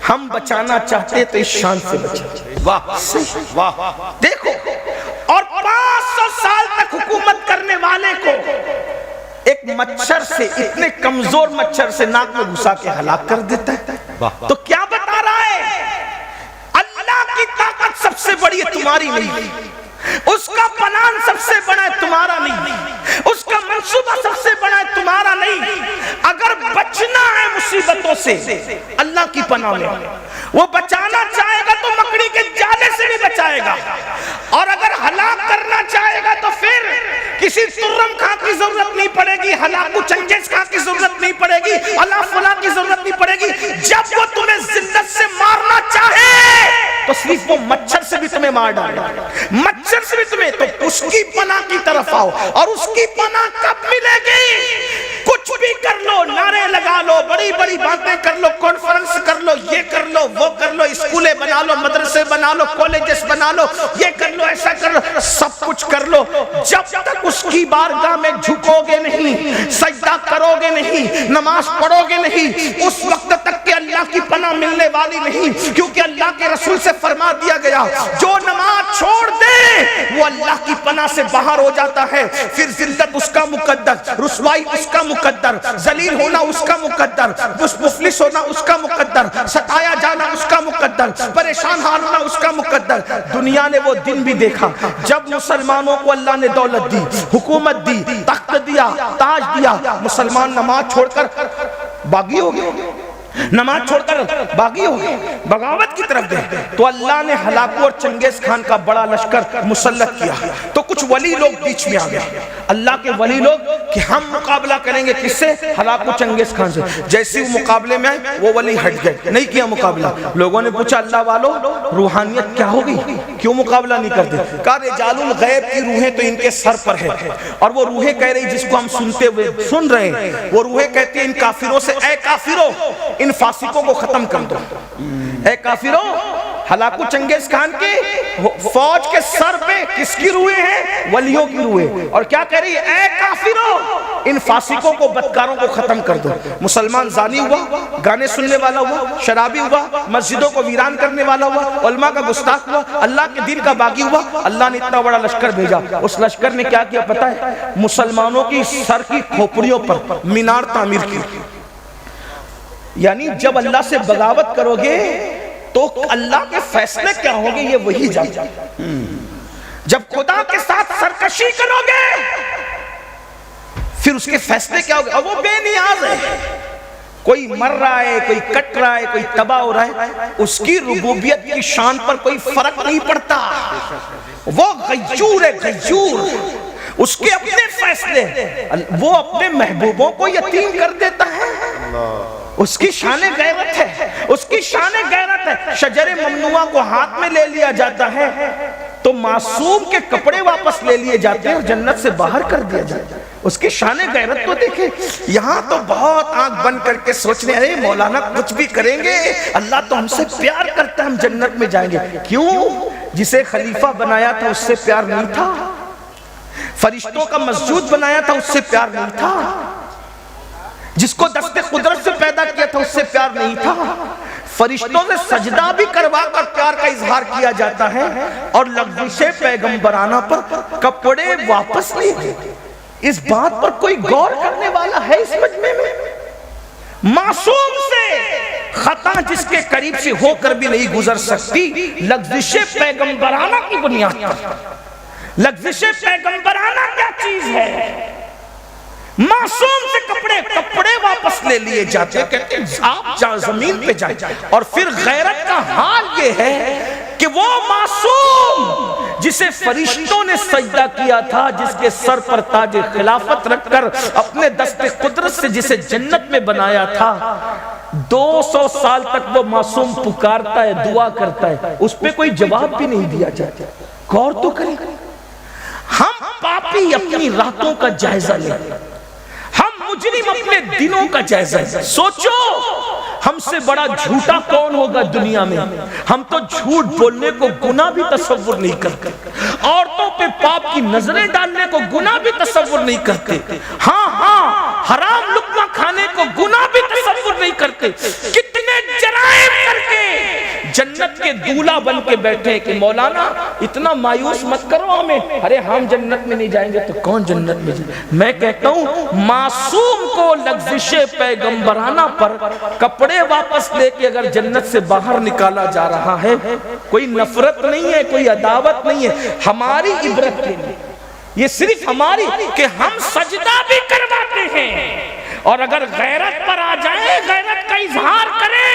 ہم بچانا چاہتے تو اس شان سے بچاتے۔ واہ واہ، دیکھو، اور 500 سال تک حکومت کرنے والے کو ایک مچھر سے، اتنے کمزور مچھر سے ناک میں گھسا کے ہلاک کر دیتا ہے۔ تو کیا بتا رہا ہے؟ اللہ کی طاقت سب سے بڑی ہے، تمہاری نہیں۔ اس کا پلان سب سے بڑا ہے، تمہارا نہیں۔ اس کا منصوبہ سب سے بڑا ہے، تمہارا نہیں۔ اگر بچنا ہے مصیبتوں سے اللہ کی پناہ میں، وہ بچانا چاہے گا تو مکڑی کے جالے سے بھی بچائے گا، اور اگر ہلاک کرنا چاہے گا تو پھر کسی ترم خاں کی ضرورت نہیں پڑے گی، ہلاکو چنگیز خاں کی ضرورت نہیں پڑے گی، اللہ فلاں کی ضرورت نہیں پڑے گی۔ جب وہ تمہیں ذلت سے مارنا چاہے تو صرف وہ مچھر سے بھی تمہیں مار ڈالے، مچھر سے بھی تمہیں، تو اس کی پناہ کی طرف آؤ۔ اور اس کی پناہ کب ملے گی؟ کچھ بھی کر لو، نعرے لگا لو، بڑی بڑی باتیں کر لو، کانفرنس کر لو، یہ کر لو، وہ کر لو، اسکولیں بنا لو، مدرسے بنا لو، کالجز بنا لو، یہ کر لو، ایسا کر لو، سب کچھ کر لو، جب تک اس کی بارگاہ میں جھکو گے نہیں، سجدہ کرو گے نہیں، نماز پڑھو گے نہیں، اس وقت تک کہ اللہ کی پناہ ملنے والی نہیں۔ کیونکہ اللہ کے رسول سے فرما دیا گیا، جو نماز چھوڑ دے وہ اللہ کی پناہ سے باہر ہو جاتا ہے، پھر ذلت اس کا مقدر، رسوائی اس کا مقدر، ذلیل ہونا اس کا مقدر، مفلس ہونا اس کا مقدر، ستایا جانا اس کا مقدر، پریشان حال ہونا اس کا مقدر۔ دنیا نے وہ دن بھی دیکھا جب مسلمانوں کو اللہ نے دولت دی، حکومت دی، تخت دیا، تاج دیا، مسلمان نماز چھوڑ کر باغی ہو گئے، نماز چھوڑ کر باغی ہو گئے، بغاوت کی طرف گئے۔ تو اللہ نے ہلاکو اور چنگیز خان کا بڑا لشکر مسلط کیا، تو کچھ ولی لوگ بیچ میں آ گئے، اللہ کے ولی لوگ، کہ ہم مقابلہ کریں گے کس سے؟ ہلاکو چنگیز خان سے۔ جیسے وہ مقابلے میں آئے وہ ولی ہٹ گئے، نہیں کیا مقابلہ۔ لوگوں نے پوچھا اللہ والو روحانیت کیا ہو گئی، کیوں مقابلہ نہیں کرتے؟ کہا رجال الغیب کی روحیں تو ان کے سر پر ہے، اور وہ روحیں کہہ رہی جس کو ہم سن رہے ہیں، وہ روحیں کہتی ہیں ان کافروں سے، اے کافروں ان فاسقوں کو ختم کر دو، اے کافروں۔ ہلاکو چنگیز خان کی فوج کے سر پہ کس کی روحیں ہیں؟ ولیوں کی روحیں، اور کیا کہہ رہی ہے؟ اے کافروں ان فاسقوں کو، بدکاروں کو ختم کر دو۔ مسلمان زانی ہوا، گانے سننے والا ہوا، شرابی ہوا، مسجدوں کو ویران کرنے والا ہوا، علماء کا گستاخ ہوا، اللہ کے دین کا باغی ہوا۔ اللہ نے اتنا بڑا لشکر بھیجا، اس لشکر نے کیا کیا پتہ ہے؟ مسلمانوں کی سر کی کھوپڑیوں پر مینار تعمیر کی۔ یعنی جب اللہ سے بغاوت کرو گے تو اللہ کے فیصلے کیا ہوں گے یہ وہی جانتا ہے۔ جب خدا کے ساتھ سرکشی کرو گے پھر اس کے فیصلے کیا ہوگے؟ اور وہ بے نیاز ہے، کوئی مر رہا ہے، کوئی کٹ رہا ہے، کوئی تباہ ہو رہا ہے، اس کی ربوبیت کی شان پر کوئی فرق نہیں پڑتا۔ وہ غیور ہے، غیور، اس کے اپنے فیصلے، وہ اپنے محبوبوں کو یتیم کر دیتا ہے، اس کی شان غیرت ہے، اس کی شان غیرت ہے۔ شجر ممنوعہ کو ہاتھ میں لے لیا جاتا ہے تو معصوم کے کپڑے واپس لے لیے جاتے ہیں اور جنت سے باہر کر دیا جاتا ہے. اس کی شان غیرت تو دیکھیں. یہاں تو بہت آنکھ بند کر کے سوچ رہے ہیں مولانا کچھ بھی کریں گے اللہ تو ہم سے پیار کرتا ہے, ہم جنت میں جائیں گے. کیوں؟ جسے خلیفہ بنایا تھا اس سے پیار نہیں تھا, فرشتوں کا مسجود بنایا تھا اس سے پیار نہیں تھا, جس کو دست قدرت سے پیدا کیا تھا اس سے پیار نہیں تھا. فرشتوں سے سجدہ بھی کروا کر پیار کا اظہار کیا جاتا ہے اور لغزش پیغمبرانہ پر کپڑے واپس لے گئے. اس بات پر کوئی غور کرنے والا ہے اس مجمع میں؟ معصوم سے خطا جس کے قریب سے ہو کر بھی نہیں گزر سکتی, لغزش پیغمبرانہ کی بنیاد پر. لغزش پیغمبرانہ کیا چیز ہے؟ معصوم سے کپڑے واپس لے لیے جاتے, کہتے ہیں آپ زمین پہ جائیں. اور پھر غیرت کا حال یہ ہے کہ وہ معصوم جسے فرشتوں نے سجدہ کیا تھا, جس کے سر پر تاج خلافت رکھ کر اپنے دست قدرت سے جسے جنت میں بنایا تھا, 200 سال تک وہ معصوم پکارتا ہے, دعا کرتا ہے, اس پہ کوئی جواب بھی نہیں دیا جاتا. غور تو کریں. ہم پاپی اپنی راتوں کا جائزہ لیں, ہم مجرم اپنے دنوں کا جائزہ لیں. سوچو ہم سے بڑا جھوٹا کون ہوگا دنیا میں؟ ہم تو جھوٹ بولنے کو گناہ بھی تصور نہیں کرتے, عورتوں پہ پاپ کی نظریں ڈالنے کو گناہ بھی تصور نہیں کرتے, ہاں حرام لقمہ کھانے کو گناہ بھی تصور نہیں کرتے. کتنے جرائم کر کے جنت کے دولہا بن کے بیٹھے کہ مولانا اتنا مایوس مت کرو ہمیں, ارے ہم جنت میں نہیں جائیں گے تو کون جنت میں جائیں. میں کہتا ہوں معصوم کو لغزش پیغمبرانہ پر کپڑے واپس لے کے اگر جنت سے باہر نکالا جا رہا ہے, کوئی نفرت نہیں ہے, کوئی عداوت نہیں ہے, ہماری عبرت کے لیے. یہ صرف ہماری کہ ہم سجدہ بھی کرواتے ہیں, اور اگر غیرت پر آ جائیں, غیرت کا اظہار کریں,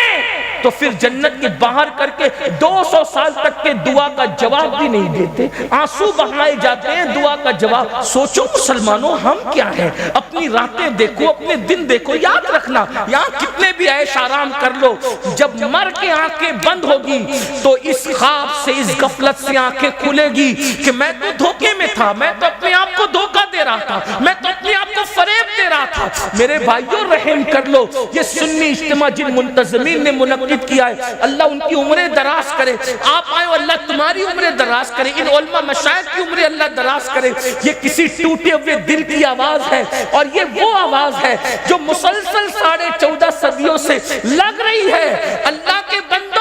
تو پھر جنت کے باہر کر کے 200 سال تک کے دعا کا جواب بھی نہیں دیتے, آنسو بہائے جاتے ہیں دعا کا جواب. سوچو مسلمانوں ہم کیا ہیں؟ اپنی راتیں دیکھو, اپنے دن دیکھو. یاد رکھنا یہاں کتنے بھی عیش آرام کر لو, جب مر کے آنکھیں بند ہوگی تو اس خواب سے, اس غفلت سے آنکھیں کھلے گی کہ میں تو دھوکے میں تھا, میں تو اپنے آپ کو دھوکہ دے رہا تھا, میں تو اپنے آپ کو فریب دے رہا تھا. میرے بھائیوں رحم کر لو, یہ سنی اجتماع جن منتظمین نے منعقد کیا ہے, اللہ ان کی عمریں دراز کرے. آپ آئے اللہ تمہاری عمریں دراز کرے, ان علماء مشائخ کی عمریں اللہ دراز کرے. یہ کسی ٹوٹے ہوئے دل کی آواز ہے, اور یہ وہ آواز ہے جو مسلسل 14.5 صدیوں سے لگ رہی ہے. اللہ کے بندو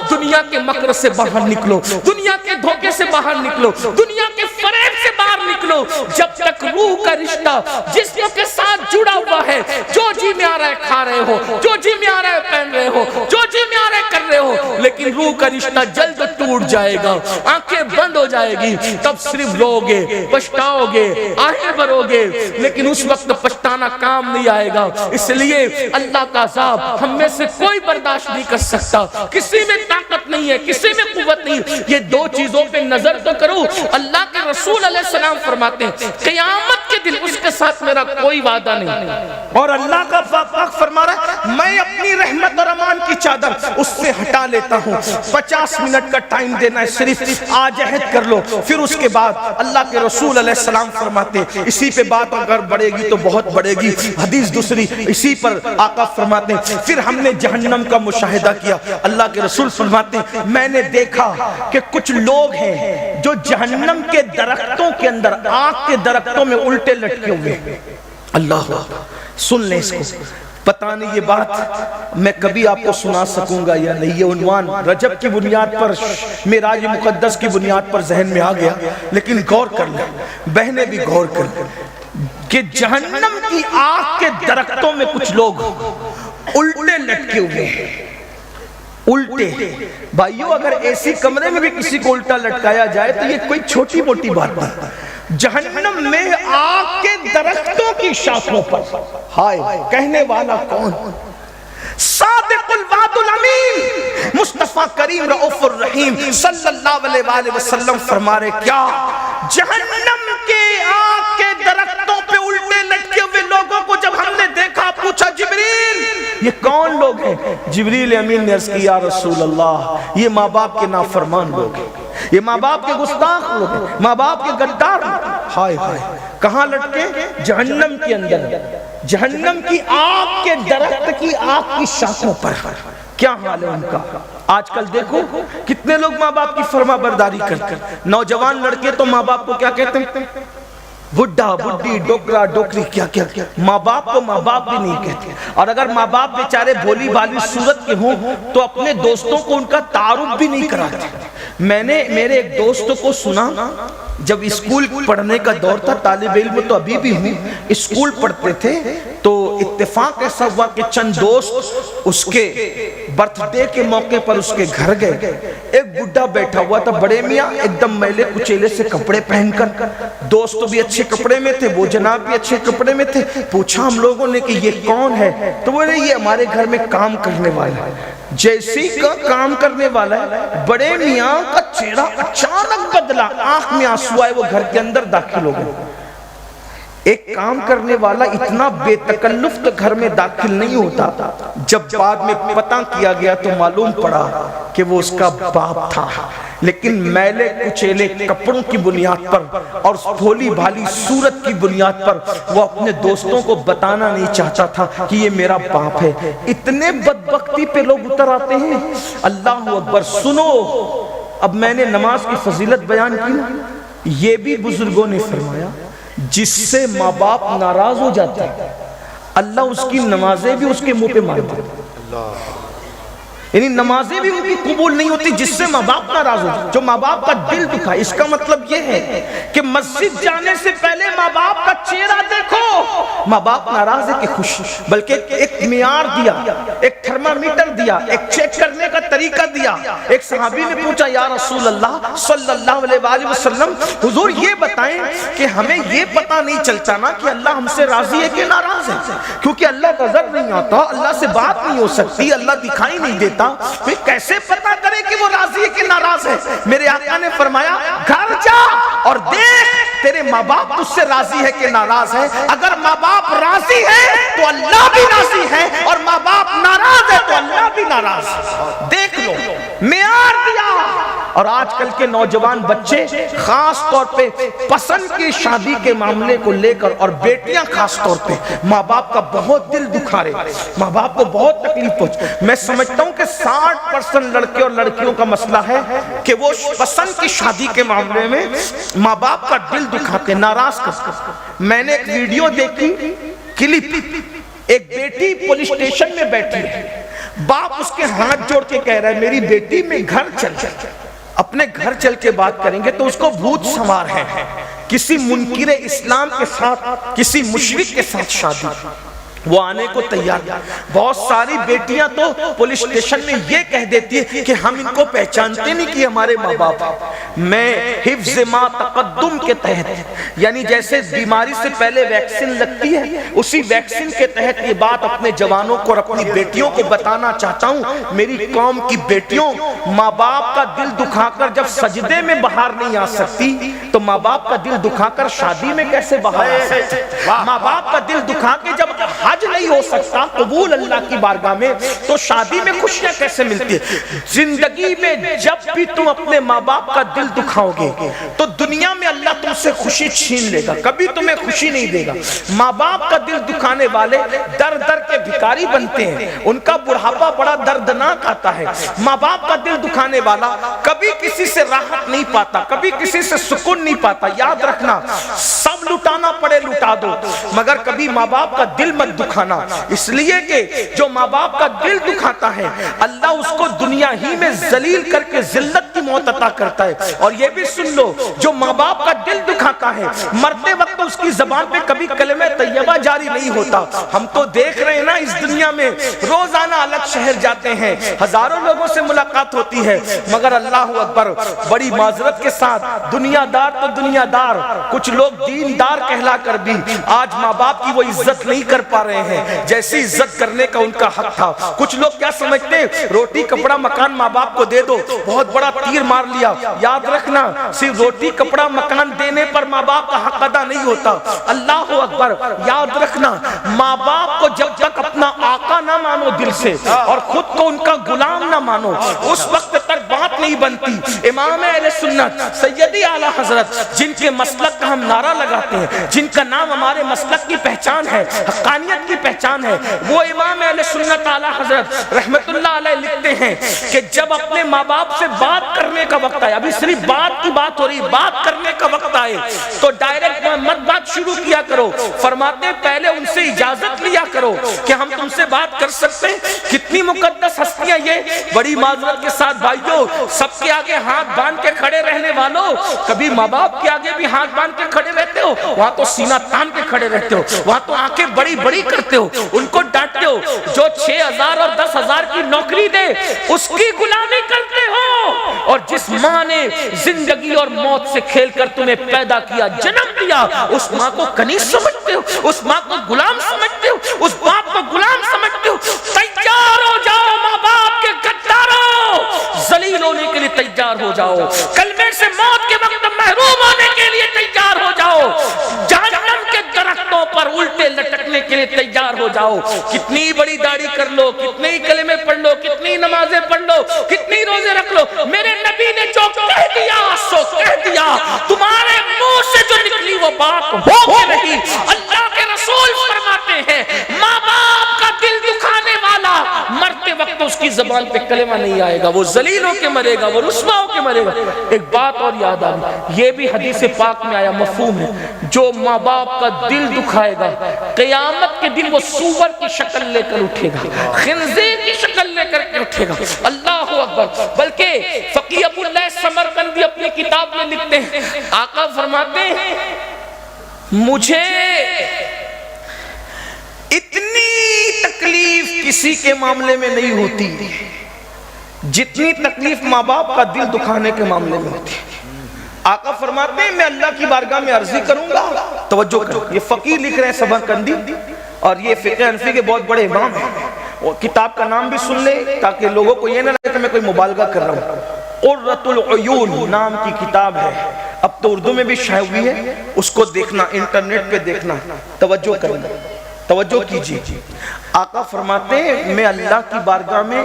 دنیا کے مکر سے باہر نکلو, دنیا کے دھوکے سے باہر نکلو, دنیا کے فریب سے باہر نکلو. جب تک روح کا رشتہ جسم کے ساتھ جڑا ہوا ہے, جو جی میں آ رہا ہے کھا رہے ہو, جو جی میں آ رہا ہے پہن رہے ہو, جو جی میں آ رہا ہے کر رہے ہو, لیکن روح کا رشتہ جلد ٹوٹ جائے گا, آنکھیں بند ہو جائے گی, تب صرف رو گے, پچھتاؤ گے, آہیں بھرو گے, لیکن اس وقت پچھتانا کام نہیں آئے گا. اس لیے اللہ کا عذاب ہم میں سے کوئی برداشت نہیں کر سکتا, کسی میں طاقت نہیں ہے, کسی میں قوت نہیں. یہ دو چیزوں پہ نظر تو کرو. اللہ کے رسول علیہ السلام فرماتے ہیں قیامت کے دن اس کے ساتھ میرا کوئی وعدہ نہیں, اور اللہ کا پاک فرما رہا ہے میں اپنی رحمت اور امان کی چادر اس سے ہٹا لیتا ہوں. 50 منٹ کا ٹائم دینا ہے, صرف آج عہد کر لو. پھر اس کے بعد اللہ کے رسول علیہ السلام فرماتے ہیں اسی پہ بات اگر بڑھے گی تو بہت بڑھے گی. حدیث دوسری اسی پر آقا فرماتے ہیں پھر ہم نے جہنم کا مشاہدہ کیا. اللہ کے رسول فرماتے ہیں میں نے دیکھا کہ کچھ لوگ ہیں جو جہنم کے درختوں کے اندر, آگ کے درختوں میں الٹے لٹکے ہوئے. اللہ سن لیں اس کو. پتہ نہیں یہ بات میں کبھی آپ کو سنا سکوں گا یا نہیں. یہ عنوان رجب کی بنیاد پر, معراج مقدس کی بنیاد پر ذہن میں آ گیا, لیکن غور کر لیں, بہنیں بھی غور کر لیں کہ جہنم کی آگ کے درختوں میں کچھ لوگ الٹے لٹکے ہوئے ہیں. الٹے بھائیو, اگر ایسی کمرے میں بھی کسی کو الٹا لٹکایا جائے تو یہ کوئی چھوٹی موٹی بات نہیں. جہنم میں آگ کے درختوں کی شاخوں پر, ہائے کہنے والا کون؟ صادق الوعد الامین مصطفیٰ کریم رؤوف الرحیم صلی اللہ علیہ وآلہ وسلم فرما رہے کیا جہنم کے آگ کے درختوں پہ الٹے لٹکے ہوئے لوگوں کو جب ہم نے دیکھا, پوچھا جبریل یہ کون لوگ ہیں؟ جبریل امین نے عرض کی یا رسول اللہ یہ ماں باپ کے نافرمان لوگ ہیں, یہ ماں باپ کے گستاخ لوگ ہیں، ماں باپ کے غدار لوگ۔ ہائے ہائے، کہاں لٹکے؟ جہنم کے اندر، جہنم کی آگ کے درخت کی آگ کی شاخوں پر۔ کیا حال ہے ان کا؟ آج کل دیکھو کتنے لوگ ماں باپ کی فرما برداری کرتے ہیں۔ نوجوان لڑکے تو ماں باپ کو کیا کہتے ہیں؟ بڈھا، بڈھی، ڈوکرا، ڈوکری، کیا کیا کیا۔ ماں باپ کو ماں باپ بھی نہیں کہتے۔ اور اگر ماں باپ بیچارے بھولی بھالی صورت کے ہوں تو اپنے دوستوں کو ان کا تعارف بھی نہیں کراتے۔ میں نے میرے ایک دوست کو سنا، جب اسکول پڑھنے کا دور تھا، طالب علم تو ابھی بھی ہوں، اسکول پڑھتے تھے، تو اتفاق ایسا ہوا کہ چند دوست اس کے برتھ ڈے کے موقع پر اس کے گھر گئے۔ ایک بڈھا بیٹھا ہوا تھا، بڑے میاں، ایک دم میلے کچیلے سے کپڑے پہن کر۔ دوست بھی اچھے کپڑے میں تھے، وہ جناب بھی اچھے کپڑے میں تھے۔ پوچھا ہم لوگوں نے کہ یہ کون ہے؟ تو بولے یہ ہمارے گھر میں کام کرنے والا ہے۔ جیسی کا کام کرنے والا ہے، بڑے میاں کا چہرہ اچانک بدلا، آنکھ میں آنسو آئے، وہ گھر کے اندر داخل ہو گئے۔ ایک کام کرنے والا اتنا بے تکلف تو گھر میں داخل نہیں ہوتا۔ جب بعد میں پتہ کیا گیا تو معلوم پڑا کہ وہ اس کا باپ تھا، لیکن میلے کچیلے کپڑوں کی بنیاد پر اور بھولی بھالی صورت کی بنیاد پر وہ اپنے دوستوں کو بتانا نہیں چاہتا تھا کہ یہ میرا باپ ہے۔ اتنے بدبختی پہ لوگ اتر آتے ہیں۔ اللہ اکبر۔ سنو، اب میں نے نماز کی فضیلت بیان کی نا، یہ بھی بزرگوں نے فرمایا جس سے ماں باپ ناراض ہو جاتا ہے، اللہ اس کی نمازیں بھی اس کے منہ پہ مار دیتا ہے۔ یعنی نمازیں بھی ان کی قبول نہیں ہوتی جس سے ماں باپ ناراض ہو جاتا ہے، جو ماں باپ کا دل دکھا۔ اس کا مطلب یہ ہے کہ مسجد جانے سے پہلے ماں باپ کا چہرہ دیکھو۔ ماں باپ ناراض ہے کہ خوش، بلکہ ایک معیار دیا، ایک تھرمامیٹر دیا، ایک چیک کرنے کا طریقہ دیا۔ ایک صحابی نے پوچھا، یا رسول اللہ صلی اللہ علیہ وآلہ وسلم، حضور یہ بتائیں کہ ہمیں یہ پتہ نہیں چلتا نا کہ اللہ ہم سے راضی ہے کہ ناراض ہے، کیونکہ اللہ نظر نہیں آتا، اللہ سے بات نہیں ہو سکتی، اللہ دکھائی نہیں دیتا، پھر کیسے پتہ کرے کہ وہ راضی ہے کہ ناراض ہے؟ میرے آقا نے فرمایا، گھر جا اور دیکھ تیرے ماں باپ تجھ سے راضی ہے کہ ناراض ہے۔ اگر ماں باپ راضی ہے تو اللہ بھی راضی ہے، اور ماں باپ ناراض ہے تو اللہ بھی ناراض ہے۔ دیکھ لو، معیار دیا۔ اور آج کل کے نوجوان بچے خاص طور پہ پسند کی شادی کے معاملے کو لے کر، اور بیٹیاں خاص طور پہ ماں باپ کا بہت دل دکھا رہے، ماں باپ کو بہت تکلیف پہنچ۔ میں سمجھتا ہوں کہ 60% لڑکے اور لڑکیوں کا مسئلہ ہے کہ وہ پسند کی شادی کے معاملے میں ماں باپ کا دل دکھاتے، ناراض کرتے۔ میں نے ایک ویڈیو دیکھی، کلپ، ایک بیٹی پولیس اسٹیشن میں بیٹھی ہے، باپ اس کے ہاتھ جوڑ کے کہہ رہا ہے میری بیٹی میں گھر چل چل، اپنے گھر چل کے بات کریں گے تو اس کو بھوت سوار ہے، کسی منکر اسلام کے ساتھ، کسی مشرک کے ساتھ شادی، وہ آنے کو تیار۔ بہت ساری بیٹیاں تو پولیس اسٹیشن میں یہ کہہ دیتی ہے کہ ہم ان کو پہچانتے نہیں کہ ہمارے ماں باپ۔ میں حفظ ما تقدم کے تحت، یعنی جیسے بیماری سے پہلے ویکسین لگتی ہے، اسی ویکسین کے تحت یہ بات اپنے جوانوں کو اور اپنی بیٹیوں کو بتانا چاہتا ہوں۔ میری قوم کی بیٹیوں، ماں باپ کا دل دکھا کر جب سجدے میں بہار نہیں آ سکتی تو ماں باپ کا دل دکھا کر شادی میں کیسے بہار آ سکتی؟ ماں باپ کا دل دکھا کے جب حج نہیں ہو سکتا قبول اللہ کی بارگاہ میں تو شادی میں خوشیاں کیسے ملتی ہے؟ زندگی میں جب بھی تم اپنے ماں باپ کا دل دکھاؤ گے تو دنیا میں اللہ تم سے خوشی چھین لے گا، کبھی تمہیں خوشی نہیں دے گا۔ ماں باپ کا دل دکھانے والے در در کے بھکاری بنتے ہیں، ان کا بڑھاپا بڑا دردناک آتا ہے۔ ماں باپ کا دل دکھانے والا کبھی کسی سے راحت نہیں پاتا، کبھی کسی سے سکون نہیں پاتا۔ یاد رکھنا، سب لٹانا پڑے لٹا دو، مگر کبھی ماں باپ کا دل مت دکھانا، اس لیے کہ جو ماں باپ کا دل دکھاتا ہے اللہ اس کو دنیا ہی میں ذلیل کر کے ذلت کی موت عطا کرتا ہے۔ اور یہ بھی سن لو، جو ماں باپ کا دل دکھاتا ہے مرتے وقت اس کی زبان پہ کبھی کلمہ طیبہ جاری نہیں ہوتا۔ ہم تو دیکھ رہے ہیں نا اس دنیا میں، روزانہ الگ شہر جاتے ہیں، ہزاروں لوگوں سے ملاقات ہوتی ہے، مگر اللہ اکبر، بڑی معذرت کے ساتھ، دنیا دار تو دنیا دار، کچھ لوگ دین دار کہلا کر بھی آج ماں باپ کی وہ عزت نہیں کر پا رہے ہیں جیسی عزت کرنے کا ان کا حق تھا۔ کچھ لوگ کیا سمجھتے ہیں، روٹی کپڑا مکان ماں باپ کو دے دو، بہت بڑا تیر مار لیا۔ یاد رکھنا، صرف روٹی کپڑا مکان دینے پر ماں باپ کا حق ادا نہیں ہوتا۔ اللہ اکبر، یاد رکھنا، ماں باپ کو جب تک اپنا آقا نہ مانو دل سے اور خود کو ان کا غلام نہ مانو، اس وقت تک بات نہیں بنتی۔ امام اہل سنت سیدی اعلیٰ حضرت جن کے مسلک کا ہم نعرہ لگاتے ہیں، جن کا نام ہمارے مسلک کی پہچان ہے، حقانیت کی پہچان ہے، وہ امام اہل سنت اعلیٰ حضرت رحمت اللہ علیہ لکھتے ہیں کہ جب اپنے ماں باپ سے بات کرنے کا وقت آئے، ابھی صرف بات کی بات ہو رہی، بات کرنے کا وقت آئے تو ڈائریکٹ مت بات شروع کیا کرو، فرماتے ہیں پہلے ان سے اجازت لیا کرو کہ ہم تم سے بات کر سکتے ہیں۔ کتنی مقدس ہستیاں یہ، بڑی معذرت کے ساتھ بھائیوں، سب کے آگے ہاتھ باندھ کے کھڑے رہنے والوں، کبھی ماں باپ کے آگے بھی ہاتھ باندھ کے کھڑے رہتے ہو؟ وہاں تو سینہ تان کے کھڑے رہتے ہو، وہاں تو آنکھیں بڑی بڑی کرتے ہو، ان کو ڈانٹتے ہو، جو 6,000 اور 10,000 کی نوکری دے اس کی غلامی کرتے ہو، اور جس ماں نے زندگی اور موت سے کھیل کر تمہیں پیدا کیا، جنم دیا، اس ماں کو کنیز سمجھتے ہو، اس ماں کو غلام سمجھتے ہو، اس باپ کو غلام سمجھتے ہو۔ تیار ہو جاؤ ماں باپ کے غداروں، ذلیل ہونے کے لیے تیار ہو جاؤ، کلمے سے موت کے وقت محروم ہونے کے لیے تیار ہو جاؤ، جہنم کے درختوں پر الٹے لٹکنے کے لیے تیار ہو جاؤ۔ کتنی بڑی داڑھی کر لو، کتنے ہی کلمے پڑھ لو، کتنی نمازیں پڑھ لو، کتنی روزے رکھ لو، میرے نبی نے جو کہہ دیا سو کہہ دیا، تمہارے منہ سے جو نکلی وہ بات ہوگی نہیں۔ اللہ کے رسول فرماتے ہیں ماں باپ کا دل دکھانے والا مرتے وقت اس کی زبان پہ کلمہ نہیں آئے گا، وہ ذلیل ہو کے مرے گا، وہ رسوا ہو کے مرے گا۔ ایک بات اور یاد آ گئی، یہ بھی حدیث پاک میں آیا، مفہوم ہے، جو ماں باپ کا دل دکھائے گا قیامت کے دن وہ سور کی شکل لے کر اٹھے گا، خنزیر کی شکل لے کر اٹھے گا۔ اللہ اکبر۔ بلکہ فقیہ ابو اللہ سمرقندی اپنی کتاب میں لکھتے ہیں، آقا فرماتے ہیں مجھے اتنی تکلیف کسی کے معاملے میں نہیں ہوتی جتنی تکلیف ماں باپ کا دل دکھانے کے معاملے میں ہوتی ہے۔ آقا فرماتے ہیں میں اللہ کی بارگاہ میں عرضی کروں گا، توجہ کرو، یہ فقیر لکھ رہے ہیں سمرقندی، اور یہ فقہ حنفی کے بہت بڑے امام ہیں، اور کتاب کا نام بھی سن لے تاکہ لوگوں کو یہ نہ لگے کہ میں کوئی مبالغہ کر رہا ہوں۔ قرۃ العیون نام کی کتاب ہے، اب تو اردو میں بھی شائع ہوئی ہے، اس کو دیکھنا، انٹرنیٹ پہ دیکھنا، توجہ کرنا، توجہ کیجیے۔ آقا فرماتے ہیں میں اللہ کی بارگاہ میں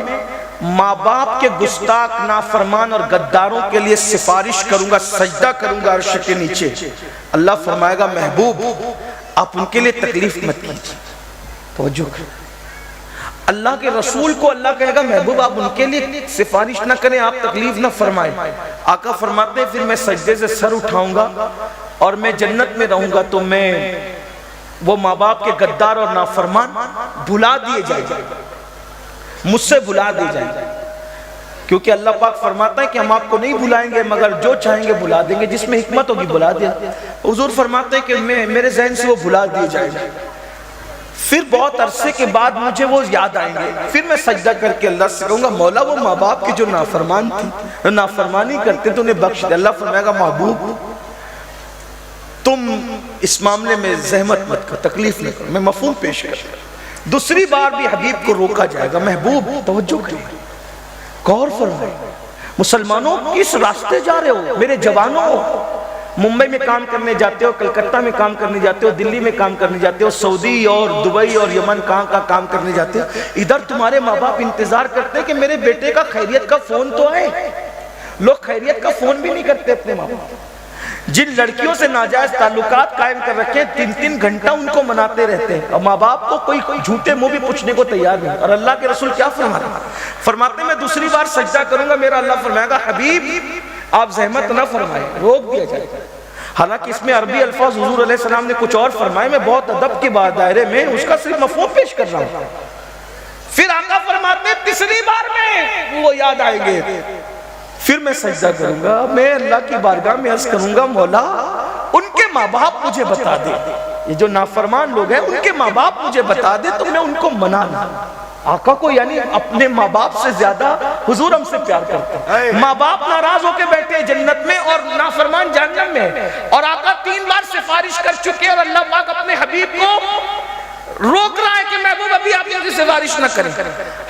ماں باپ کے گستاخ، نافرمان اور غداروں کے لیے سفارش کروں گا، سجدہ کروں گا عرش کے نیچے۔ اللہ فرمائے گا محبوب آپ ان کے لیے تکلیف مت کیجیے، توجہ کریں۔ اللہ کے رسول کو اللہ کہے گا محبوب آپ ان کے لیے سفارش نہ کریں، آپ تکلیف نہ فرمائیں۔ آقا فرماتے ہیں پھر میں سجدے سے سر اٹھاؤں گا اور میں جنت میں رہوں گا تو میں وہ ماں باپ کے غدار اور نافرمان بھلا دیے جائیں گے، مجھ سے بھلا دیے جائیں گے، کیونکہ اللہ پاک فرماتا ہے کہ ہم آپ کو نہیں بھلائیں گے مگر جو چاہیں گے بھلا دیں گے، جس میں حکمت ہوگی بھلا دیا۔ حضور فرماتے ہیں کہ میرے ذہن سے وہ بھلا دیے جائیں گے، پھر بہت عرصے کے بعد مجھے وہ یاد آئیں گے، پھر میں سجدہ کر کے اللہ سے کہوں گا مولا وہ ماں باپ کی جو نافرمان تھی، نافرمانی کرتے تو انہیں بخش دے۔ اللہ فرمائے گا محبوب تم اس معاملے میں زحمت مت کرو، تکلیف نہ کرو، میں مفہوم پیش کر۔ دوسری بار بھی حبیب کو روکا جائے گا، محبوب توجہ کریں، غور فرمائیں، مسلمانوں کس راستے جا رہے ہو؟ میرے جوانوں، ممبئی میں کام کرنے جاتے ہو، کلکتہ میں کام کرنے جاتے ہو، دلی میں کام کرنے جاتے ہو، سعودی اور دبئی اور یمن کہاں کا کام کرنے جاتے ہو، ادھر تمہارے ماں باپ انتظار کرتے ہیں کہ میرے بیٹے کا خیریت کا فون تو آئے۔ لوگ خیریت کا فون بھی نہیں کرتے اپنے ماں باپ۔ جن لڑکیوں سے ناجائز تعلقات قائم کر رکھے 3 گھنٹہ ان کو مناتے رہتے ہیں، اور ماں باپ کو کوئی جھوٹے منہ بھی پوچھنے کو تیار نہیں۔ اور اللہ کے رسول کیا فرماتے ہیں میں دوسری بار سجدہ کروں گا، میرا اللہ فرمائے گا حبیب آپ زحمت نہ فرمائیں، روک دیا جائے گا۔ حالانکہ اس میں عربی الفاظ حضور علیہ السلام نے کچھ اور فرمائے، میں بہت ادب کے بعد دائرے میں اس کا صرف مفہوم پیش کر رہا ہوں۔ پھر آقا فرماتے ہیں تیسری بار میں وہ یاد آئیں گے، پھر میں سجدہ کروں گا، میں اللہ کی بارگاہ میں عرض کروں گا مولا ان کے ماں باپ مجھے بتا دے، یہ جو نافرمان لوگ ہیں ان کے ماں باپ مجھے بتا دے تو میں ان کو منا لوں۔ آقا کو یعنی اپنے ماں باپ سے زیادہ حضور ہم سے پیار کرتے ہیں۔ ماں باپ ناراض ہو کے بیٹھے جنت میں اور نافرمان جہنم میں، اور آقا 3 بار سفارش کر چکے، اور اللہ پاک اپنے حبیب کو روک رہا ہے کہ محبوب ابھی آپ مجھے سفارش نہ کریں،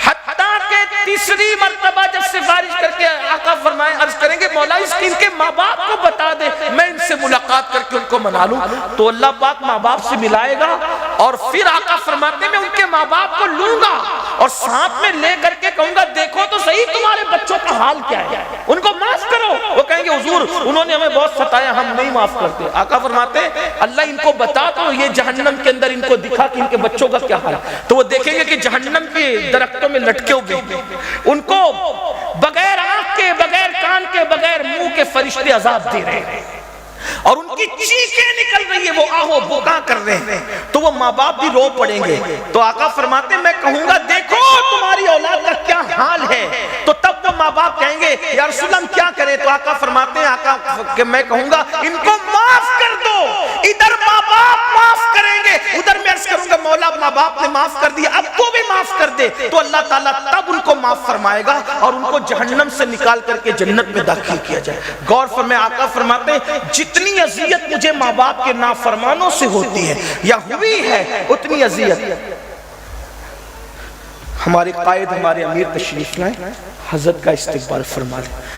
حتیٰ کہ تیسری مرتبہ جب سفارش کر کے آقا فرمائے عرض کریں گے مولا اس کی ان کے ماں باپ کو بتا دے میں ان سے ملاقات کر کے ان کو منا لوں، تو اللہ پاک ماں باپ سے ملائے گا، اور پھر آقا فرماتے ہیں میں ان کے ماں باپ کو لوں گا اور ساتھ میں لے کر کے کہوں گا دیکھو تو صحیح تمہارے بچوں کا حال کیا ہے، ان کو حضور انہوں نے ہمیں بہت ستایا، ہم نہیں معاف کرتے۔ آقا فرماتے ہیں اللہ ان کو بتا تو یہ جہنم کے اندر ان کو دکھا کہ ان کے بچوں کا کیا حال ہے، تو وہ دیکھیں گے کہ جہنم کے درختوں میں لٹکے ہوئے ان کو بغیر آنکھ کے، بغیر کان کے، بغیر منہ کے فرشتے عذاب دے رہے ہیں، اور ان کی چیخیں نکل رہی ہے، وہ آہو بکا کر رہے ہیں، تو وہ ماں باپ بھی رو پڑیں گے۔ تو آقا فرماتے ہیں میں کہوں گا دیکھو تمہاری اولاد کا کیا حال ہے، تو تب وہ ماں باپ کہیں گے یا رسول اللہ ہم کیا کریں؟ تو آقا فرماتے ہیں آقا کہ میں کہوں گا ان کو معاف کر دو۔ ادھر ماں باپ معاف کریں گے، ادھر میں عرض کروں گا مولا ماں باپ نے معاف کر دیا، اب تو بھی معاف کر دے، تو اللہ تعالیٰ تب ان کو معاف فرمائے گا اور ان کو جہنم سے نکال کر کے جنت میں داخل کیا جائے۔ غور فرمائے آقا فرماتے ہیں جتنی اذیت مجھے ماں باپ کے نافرمانوں سے ہوتی ہے یا ہوئی ہے، اتنی اذیت ہمارے قائد، ہمارے امیر تشریف لائیں، حضرت کا استقبال فرما لیں۔